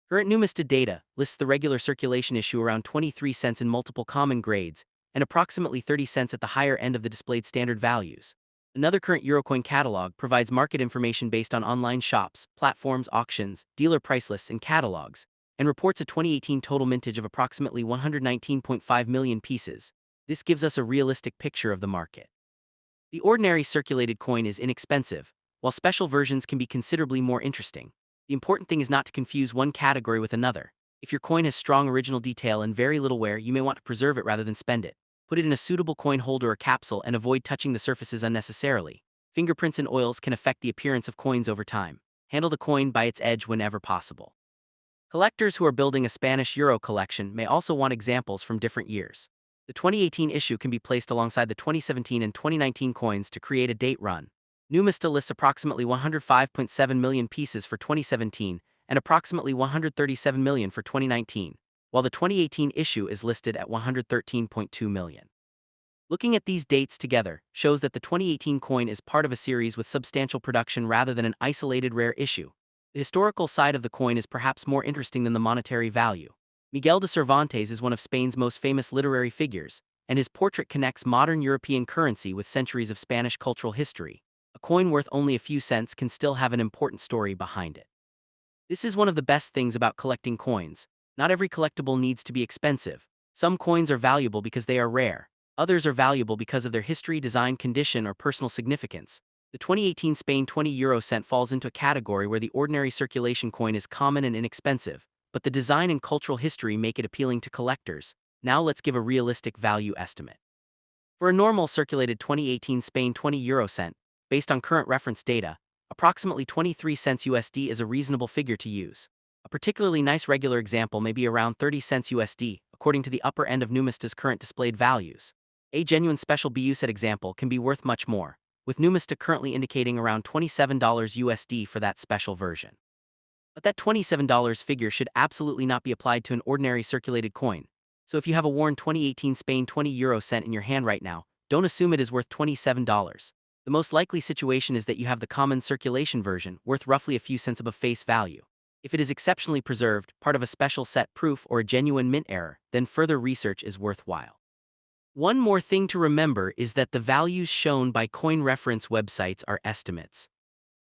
Current Numista data lists the regular circulation issue around 23 cents in multiple common grades, and approximately 30 cents at the higher end of the displayed standard values. Another current Eurocoin catalog provides market information based on online shops, platforms, auctions, dealer price lists, and catalogs, and reports a 2018 total mintage of approximately 119.5 million pieces. This gives us a realistic picture of the market. The ordinary circulated coin is inexpensive, while special versions can be considerably more interesting. The important thing is not to confuse one category with another. If your coin has strong original detail and very little wear, you may want to preserve it rather than spend it. Put it in a suitable coin holder or capsule and avoid touching the surfaces unnecessarily. Fingerprints and oils can affect the appearance of coins over time. Handle the coin by its edge whenever possible. Collectors who are building a Spanish Euro collection may also want examples from different years. The 2018 issue can be placed alongside the 2017 and 2019 coins to create a date run. Numista lists approximately 105.7 million pieces for 2017 and approximately 137 million for 2019, while the 2018 issue is listed at 113.2 million. Looking at these dates together shows that the 2018 coin is part of a series with substantial production rather than an isolated rare issue. The historical side of the coin is perhaps more interesting than the monetary value. Miguel de Cervantes is one of Spain's most famous literary figures, and his portrait connects modern European currency with centuries of Spanish cultural history. A coin worth only a few cents can still have an important story behind it. This is one of the best things about collecting coins. Not every collectible needs to be expensive. Some coins are valuable because they are rare. Others are valuable because of their history, design, condition, or personal significance. The 2018 Spain 20 euro cent falls into a category where the ordinary circulation coin is common and inexpensive, but the design and cultural history make it appealing to collectors. Now let's give a realistic value estimate. For a normal circulated 2018 Spain 20 euro cent, based on current reference data, approximately 23 cents USD is a reasonable figure to use. A particularly nice regular example may be around 30 cents USD, according to the upper end of Numista's current displayed values. A genuine special BU set example can be worth much more, with Numista currently indicating around $27 USD for that special version. But that $27 figure should absolutely not be applied to an ordinary circulated coin. So if you have a worn 2018 Spain 20 euro cent in your hand right now, don't assume it is worth $27. The most likely situation is that you have the common circulation version, worth roughly a few cents above face value. If it is exceptionally preserved, part of a special set proof, or a genuine mint error, then further research is worthwhile. One more thing to remember is that the values shown by coin reference websites are estimates.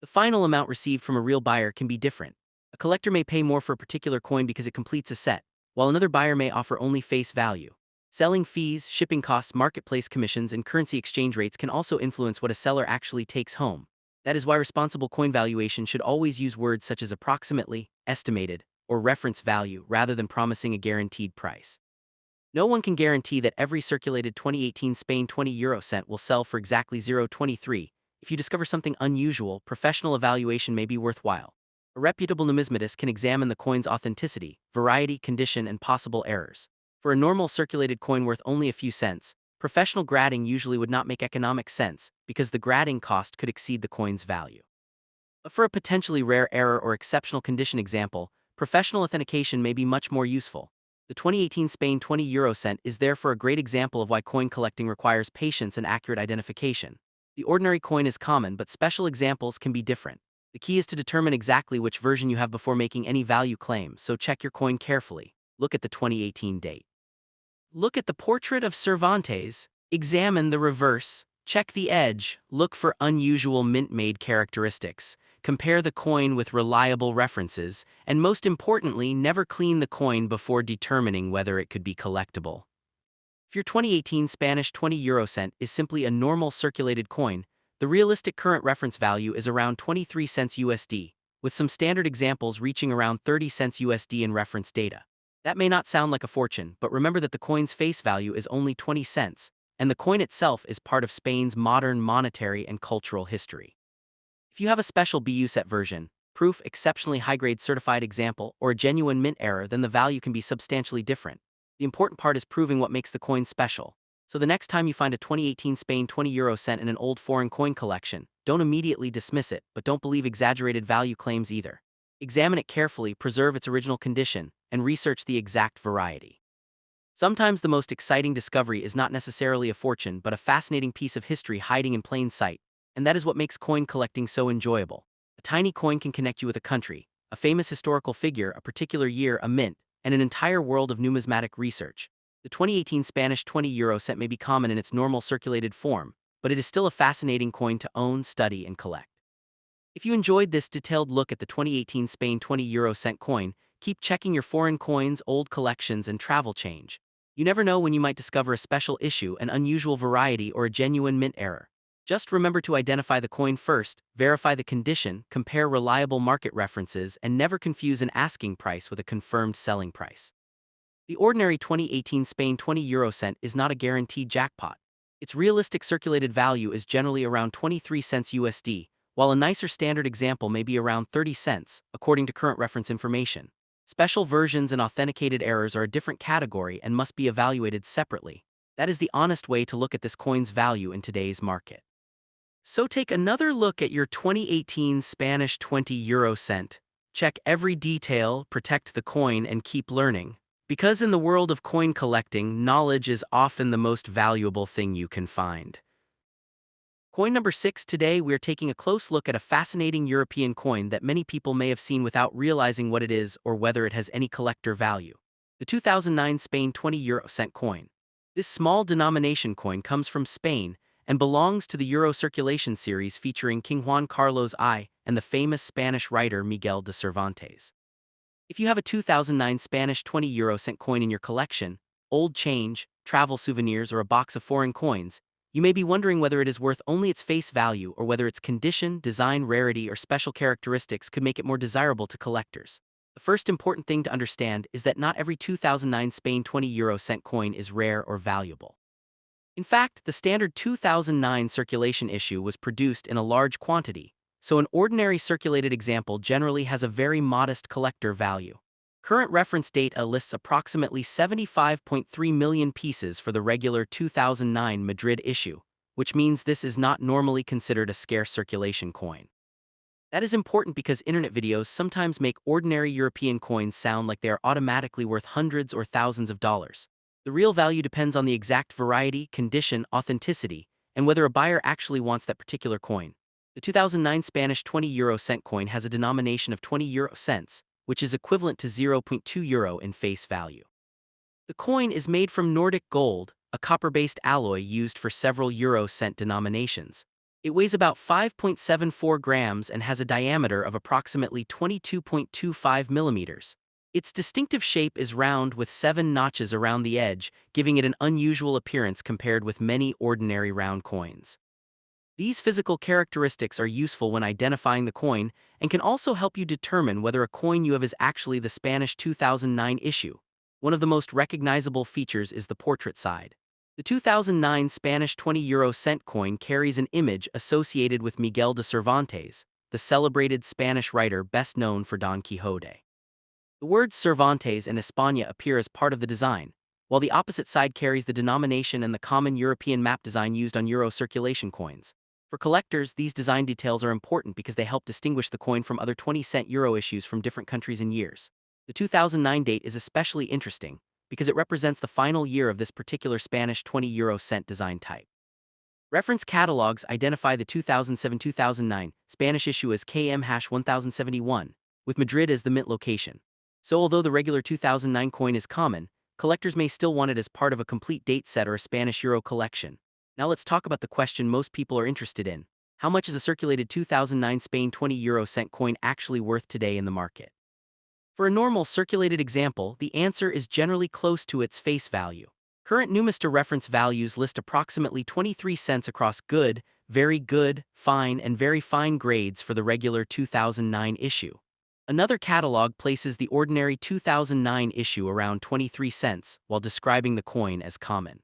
The final amount received from a real buyer can be different. A collector may pay more for a particular coin because it completes a set, while another buyer may offer only face value. Selling fees, shipping costs, marketplace commissions, and currency exchange rates can also influence what a seller actually takes home. That is why responsible coin valuation should always use words such as approximately, estimated, or reference value rather than promising a guaranteed price. No one can guarantee that every circulated 2018 Spain 20 euro cent will sell for exactly 0.23. If you discover something unusual, professional evaluation may be worthwhile. A reputable numismatist can examine the coin's authenticity, variety, condition, and possible errors. For a normal circulated coin worth only a few cents, professional grading usually would not make economic sense because the grading cost could exceed the coin's value. But for a potentially rare error or exceptional condition example, professional authentication may be much more useful. The 2018 Spain 20 euro cent is therefore a great example of why coin collecting requires patience and accurate identification. The ordinary coin is common, but special examples can be different. The key is to determine exactly which version you have before making any value claim, so check your coin carefully. Look at the 2018 date. Look at the portrait of Cervantes, examine the reverse, check the edge, look for unusual mint-made characteristics, compare the coin with reliable references, and most importantly, never clean the coin before determining whether it could be collectible. If your 2018 Spanish 20 euro cent is simply a normal circulated coin, the realistic current reference value is around 23 cents USD, with some standard examples reaching around 30 cents USD in reference data. That may not sound like a fortune, but remember that the coin's face value is only 20 cents, and the coin itself is part of Spain's modern monetary and cultural history. If you have a special BU set version, proof, exceptionally high-grade certified example, or a genuine mint error, then the value can be substantially different. The important part is proving what makes the coin special. So the next time you find a 2018 Spain 20 euro cent in an old foreign coin collection, don't immediately dismiss it, but don't believe exaggerated value claims either. Examine it carefully, preserve its original condition, and research the exact variety. Sometimes the most exciting discovery is not necessarily a fortune but a fascinating piece of history hiding in plain sight, and that is what makes coin collecting so enjoyable. A tiny coin can connect you with a country, a famous historical figure, a particular year, a mint, and an entire world of numismatic research. The 2018 Spanish 20 euro cent may be common in its normal circulated form, but it is still a fascinating coin to own, study, and collect. If you enjoyed this detailed look at the 2018 Spain 20 euro cent coin, keep checking your foreign coins, old collections, and travel change. You never know when you might discover a special issue, an unusual variety, or a genuine mint error. Just remember to identify the coin first, verify the condition, compare reliable market references, and never confuse an asking price with a confirmed selling price. The ordinary 2018 Spain 20 euro cent is not a guaranteed jackpot. Its realistic circulated value is generally around 23 cents USD, while a nicer standard example may be around 30 cents, according to current reference information. Special versions and authenticated errors are a different category and must be evaluated separately. That is the honest way to look at this coin's value in today's market. So take another look at your 2018 Spanish 20 euro cent. Check every detail, protect the coin, and keep learning. Because in the world of coin collecting, knowledge is often the most valuable thing you can find. Coin number 6. Today we're taking a close look at a fascinating European coin that many people may have seen without realizing what it is or whether it has any collector value. The 2009 Spain 20 euro cent coin. This small denomination coin comes from Spain and belongs to the Euro Circulation series featuring King Juan Carlos I and the famous Spanish writer Miguel de Cervantes. If you have a 2009 Spanish 20 euro cent coin in your collection, old change, travel souvenirs, or a box of foreign coins, you may be wondering whether it is worth only its face value or whether its condition, design, rarity, or special characteristics could make it more desirable to collectors. The first important thing to understand is that not every 2009 Spain 20 euro cent coin is rare or valuable. In fact, the standard 2009 circulation issue was produced in a large quantity, so an ordinary circulated example generally has a very modest collector value. Current reference data lists approximately 75.3 million pieces for the regular 2009 Madrid issue, which means this is not normally considered a scarce circulation coin. That is important because internet videos sometimes make ordinary European coins sound like they are automatically worth hundreds or thousands of dollars. The real value depends on the exact variety, condition, authenticity, and whether a buyer actually wants that particular coin. The 2009 Spanish 20 euro cent coin has a denomination of 20 euro cents, which is equivalent to 0.2 euro in face value. The coin is made from Nordic gold, a copper-based alloy used for several euro cent denominations. It weighs about 5.74 grams and has a diameter of approximately 22.25 millimeters. Its distinctive shape is round with 7 notches around the edge, giving it an unusual appearance compared with many ordinary round coins. These physical characteristics are useful when identifying the coin and can also help you determine whether a coin you have is actually the Spanish 2009 issue. One of the most recognizable features is the portrait side. The 2009 Spanish 20 euro cent coin carries an image associated with Miguel de Cervantes, the celebrated Spanish writer best known for Don Quixote. The words Cervantes and España appear as part of the design, while the opposite side carries the denomination and the common European map design used on euro circulation coins. For collectors, these design details are important because they help distinguish the coin from other 20-cent euro issues from different countries and years. The 2009 date is especially interesting because it represents the final year of this particular Spanish 20 euro cent design type. Reference catalogs identify the 2007-2009 Spanish issue as KM-1071, with Madrid as the mint location. So although the regular 2009 coin is common, collectors may still want it as part of a complete date set or a Spanish euro collection. Now let's talk about the question most people are interested in. How much is a circulated 2009 Spain 20 euro cent coin actually worth today in the market? For a normal circulated example, the answer is generally close to its face value. Current Numista reference values list approximately 23 cents across good, fine, and very fine grades for the regular 2009 issue. Another catalog places the ordinary 2009 issue around 23 cents while describing the coin as common.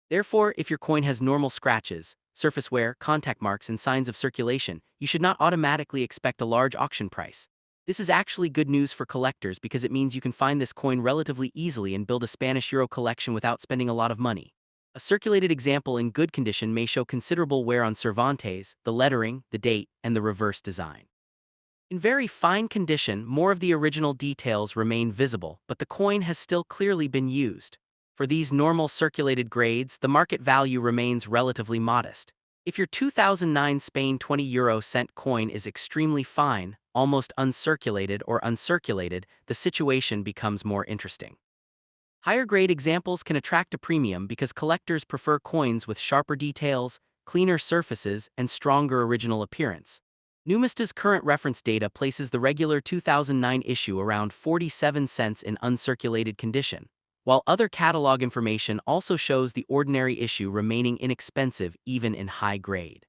Therefore, if your coin has normal scratches, surface wear, contact marks, and signs of circulation, you should not automatically expect a large auction price. This is actually good news for collectors because it means you can find this coin relatively easily and build a Spanish euro collection without spending a lot of money. A circulated example in good condition may show considerable wear on Cervantes, the lettering, the date, and the reverse design. In very fine condition, more of the original details remain visible, but the coin has still clearly been used. For these normal circulated grades, the market value remains relatively modest. If your 2009 Spain 20 euro cent coin is extremely fine, almost uncirculated or uncirculated, the situation becomes more interesting. Higher grade examples can attract a premium because collectors prefer coins with sharper details, cleaner surfaces, and stronger original appearance. Numista's current reference data places the regular 2009 issue around 47 cents in uncirculated condition, while other catalog information also shows the ordinary issue remaining inexpensive even in high grade.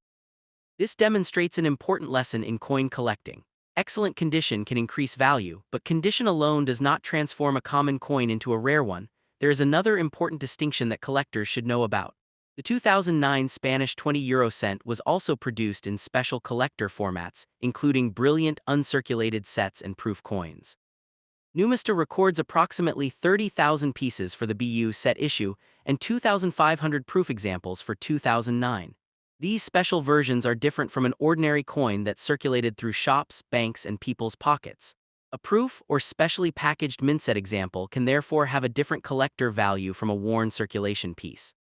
This demonstrates an important lesson in coin collecting. Excellent condition can increase value, but condition alone does not transform a common coin into a rare one. There is another important distinction that collectors should know about. The 2009 Spanish 20 euro cent was also produced in special collector formats, including brilliant uncirculated sets and proof coins. Numista records approximately 30,000 pieces for the BU set issue and 2,500 proof examples for 2009. These special versions are different from an ordinary coin that circulated through shops, banks, and people's pockets. A proof or specially packaged mint set example can therefore have a different collector value from a worn circulation piece.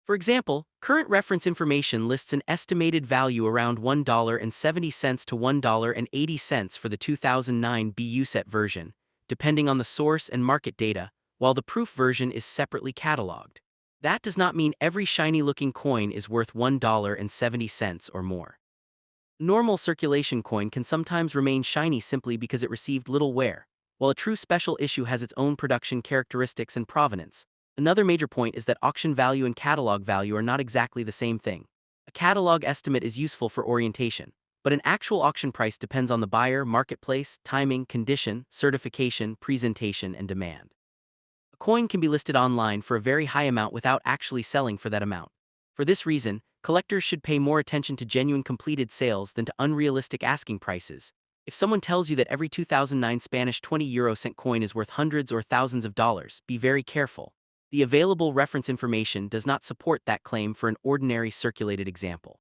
For example, current reference information lists an estimated value around $1.70 to $1.80 for the 2009 BU set version, depending on the source and market data, while the proof version is separately cataloged. That does not mean every shiny-looking coin is worth $1.70 or more. Normal circulation coin can sometimes remain shiny simply because it received little wear, while a true special issue has its own production characteristics and provenance. Another major point is that auction value and catalog value are not exactly the same thing. A catalog estimate is useful for orientation, but an actual auction price depends on the buyer, marketplace, timing, condition, certification, presentation, and demand. A coin can be listed online for a very high amount without actually selling for that amount. For this reason, collectors should pay more attention to genuine completed sales than to unrealistic asking prices. If someone tells you that every 2009 Spanish 20 euro cent coin is worth hundreds or thousands of dollars, be very careful. The available reference information does not support that claim for an ordinary circulated example.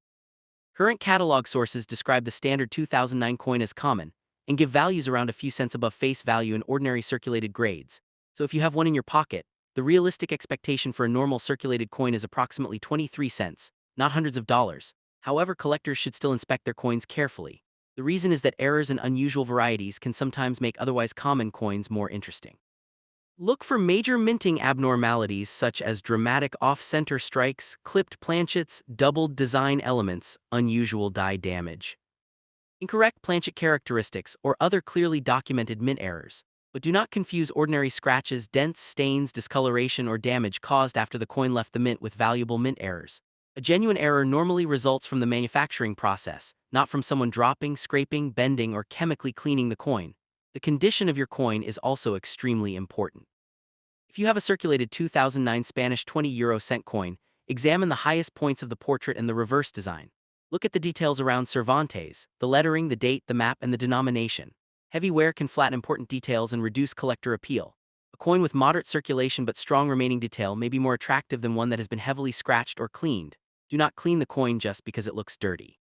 Current catalog sources describe the standard 2009 coin as common and give values around a few cents above face value in ordinary circulated grades. So if you have one in your pocket, the realistic expectation for a normal circulated coin is approximately 23 cents, not hundreds of dollars. However, collectors should still inspect their coins carefully. The reason is that errors and unusual varieties can sometimes make otherwise common coins more interesting. Look for major minting abnormalities such as dramatic off-center strikes, clipped planchets, doubled design elements, unusual die damage, incorrect planchet characteristics, or other clearly documented mint errors. But do not confuse ordinary scratches, dents, stains, discoloration, or damage caused after the coin left the mint with valuable mint errors. A genuine error normally results from the manufacturing process, not from someone dropping, scraping, bending, or chemically cleaning the coin. The condition of your coin is also extremely important. If you have a circulated 2009 Spanish 20 euro cent coin, examine the highest points of the portrait and the reverse design. Look at the details around Cervantes, the lettering, the date, the map, and the denomination. Heavy wear can flatten important details and reduce collector appeal. A coin with moderate circulation but strong remaining detail may be more attractive than one that has been heavily scratched or cleaned. Do not clean the coin just because it looks dirty.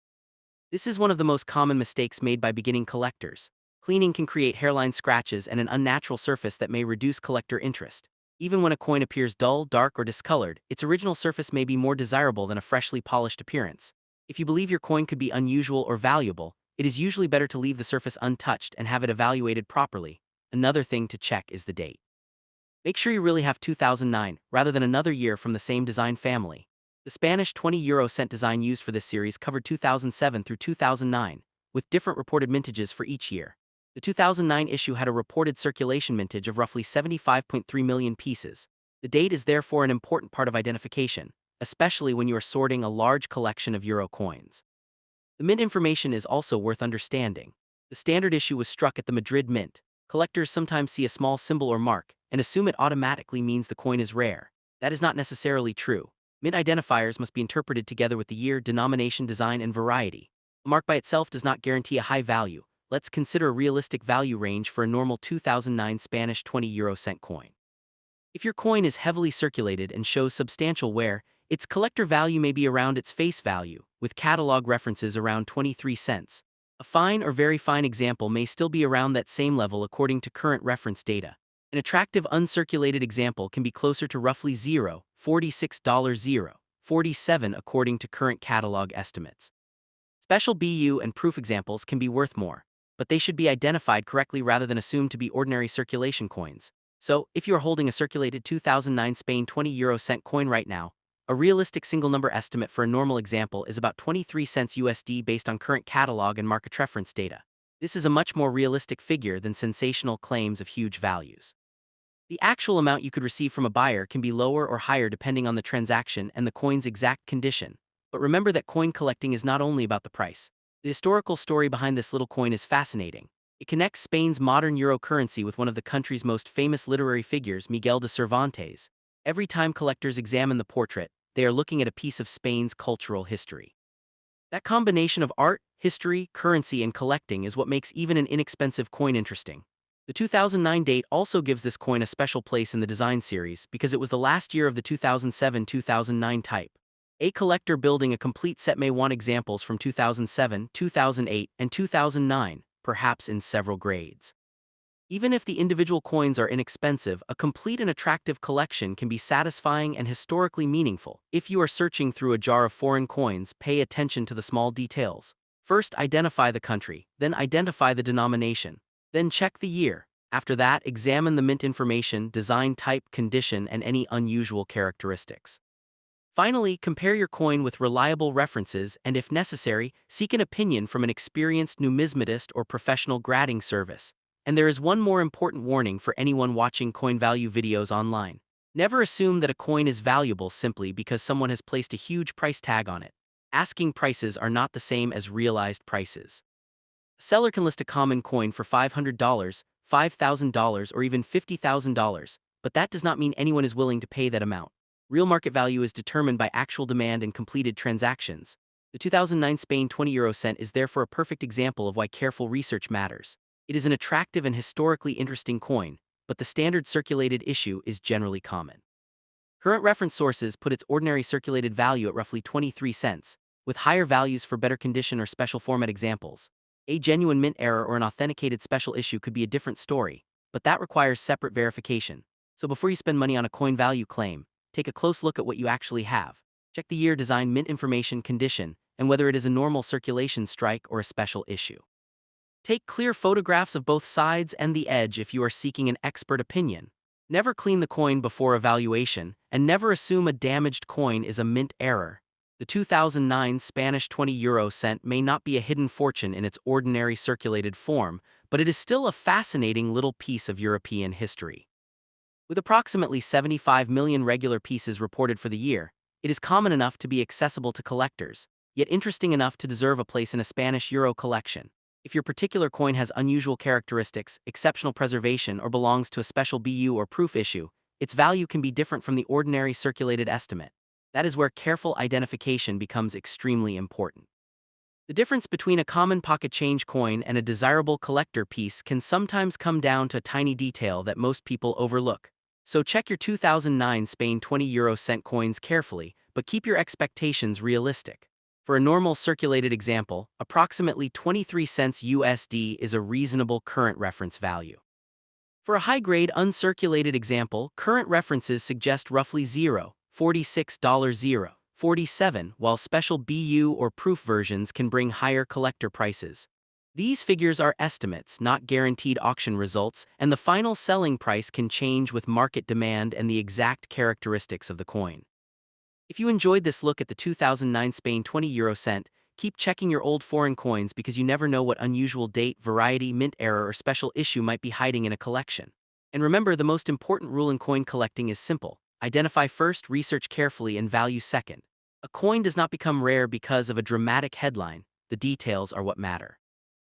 This is one of the most common mistakes made by beginning collectors. Cleaning can create hairline scratches and an unnatural surface that may reduce collector interest. Even when a coin appears dull, dark, or discolored, its original surface may be more desirable than a freshly polished appearance. If you believe your coin could be unusual or valuable, it is usually better to leave the surface untouched and have it evaluated properly. Another thing to check is the date. Make sure you really have 2009, rather than another year from the same design family. The Spanish 20 cent design used for this series covered 2007 through 2009, with different reported mintages for each year. The 2009 issue had a reported circulation mintage of roughly 75.3 million pieces. The date is therefore an important part of identification, especially when you are sorting a large collection of euro coins. The mint information is also worth understanding. The standard issue was struck at the Madrid Mint. Collectors sometimes see a small symbol or mark and assume it automatically means the coin is rare. That is not necessarily true. Mint identifiers must be interpreted together with the year, denomination, design, and variety. A mark by itself does not guarantee a high value. Let's consider a realistic value range for a normal 2009 Spanish 20 cent coin. If your coin is heavily circulated and shows substantial wear, its collector value may be around its face value, with catalog references around 23 cents. A fine or very fine example may still be around that same level according to current reference data. An attractive uncirculated example can be closer to roughly $0.46 according to current catalog estimates. Special BU and proof examples can be worth more, but they should be identified correctly rather than assumed to be ordinary circulation coins. So, if you are holding a circulated 2009 Spain 20 cent coin right now, a realistic single number estimate for a normal example is about 23 cents USD based on current catalog and market reference data. This is a much more realistic figure than sensational claims of huge values. The actual amount you could receive from a buyer can be lower or higher depending on the transaction and the coin's exact condition. But remember that coin collecting is not only about the price. The historical story behind this little coin is fascinating. It connects Spain's modern euro currency with one of the country's most famous literary figures, Miguel de Cervantes. Every time collectors examine the portrait, they are looking at a piece of Spain's cultural history. That combination of art, history, currency, and collecting is what makes even an inexpensive coin interesting. The 2009 date also gives this coin a special place in the design series because it was the last year of the 2007-2009 type. A collector building a complete set may want examples from 2007, 2008, and 2009, perhaps in several grades. Even if the individual coins are inexpensive, a complete and attractive collection can be satisfying and historically meaningful. If you are searching through a jar of foreign coins, pay attention to the small details. First, identify the country, then identify the denomination. Then check the year. After that, examine the mint information, design type, condition, and any unusual characteristics. Finally, compare your coin with reliable references and, if necessary, seek an opinion from an experienced numismatist or professional grading service. And there is one more important warning for anyone watching coin value videos online. Never assume that a coin is valuable simply because someone has placed a huge price tag on it. Asking prices are not the same as realized prices. A seller can list a common coin for $500, $5,000, or even $50,000, but that does not mean anyone is willing to pay that amount. Real market value is determined by actual demand and completed transactions. The 2009 Spain 20 cent is therefore a perfect example of why careful research matters. It is an attractive and historically interesting coin, but the standard circulated issue is generally common. Current reference sources put its ordinary circulated value at roughly 23 cents, with higher values for better condition or special format examples. A genuine mint error or an authenticated special issue could be a different story, but that requires separate verification. So before you spend money on a coin value claim, take a close look at what you actually have. Check the year, design, mint information, condition, and whether it is a normal circulation strike or a special issue. Take clear photographs of both sides and the edge if you are seeking an expert opinion. Never clean the coin before evaluation, and never assume a damaged coin is a mint error. The 2009 Spanish 20 cent may not be a hidden fortune in its ordinary circulated form, but it is still a fascinating little piece of European history. With approximately 75 million regular pieces reported for the year, it is common enough to be accessible to collectors, yet interesting enough to deserve a place in a Spanish euro collection. If your particular coin has unusual characteristics, exceptional preservation, or belongs to a special BU or proof issue, its value can be different from the ordinary circulated estimate. That is where careful identification becomes extremely important. The difference between a common pocket change coin and a desirable collector piece can sometimes come down to a tiny detail that most people overlook. So check your 2009 Spain 20 cent coins carefully, but keep your expectations realistic. For a normal circulated example, approximately 23 cents USD is a reasonable current reference value. For a high-grade uncirculated example, current references suggest roughly $0.46.047, while special BU or proof versions can bring higher collector prices. These figures are estimates, not guaranteed auction results, and the final selling price can change with market demand and the exact characteristics of the coin. If you enjoyed this look at the 2009 Spain 20 cent, keep checking your old foreign coins because you never know what unusual date, variety, mint error, or special issue might be hiding in a collection. And remember, the most important rule in coin collecting is simple: identify first, research carefully, and value second. A coin does not become rare because of a dramatic headline. The details are what matter.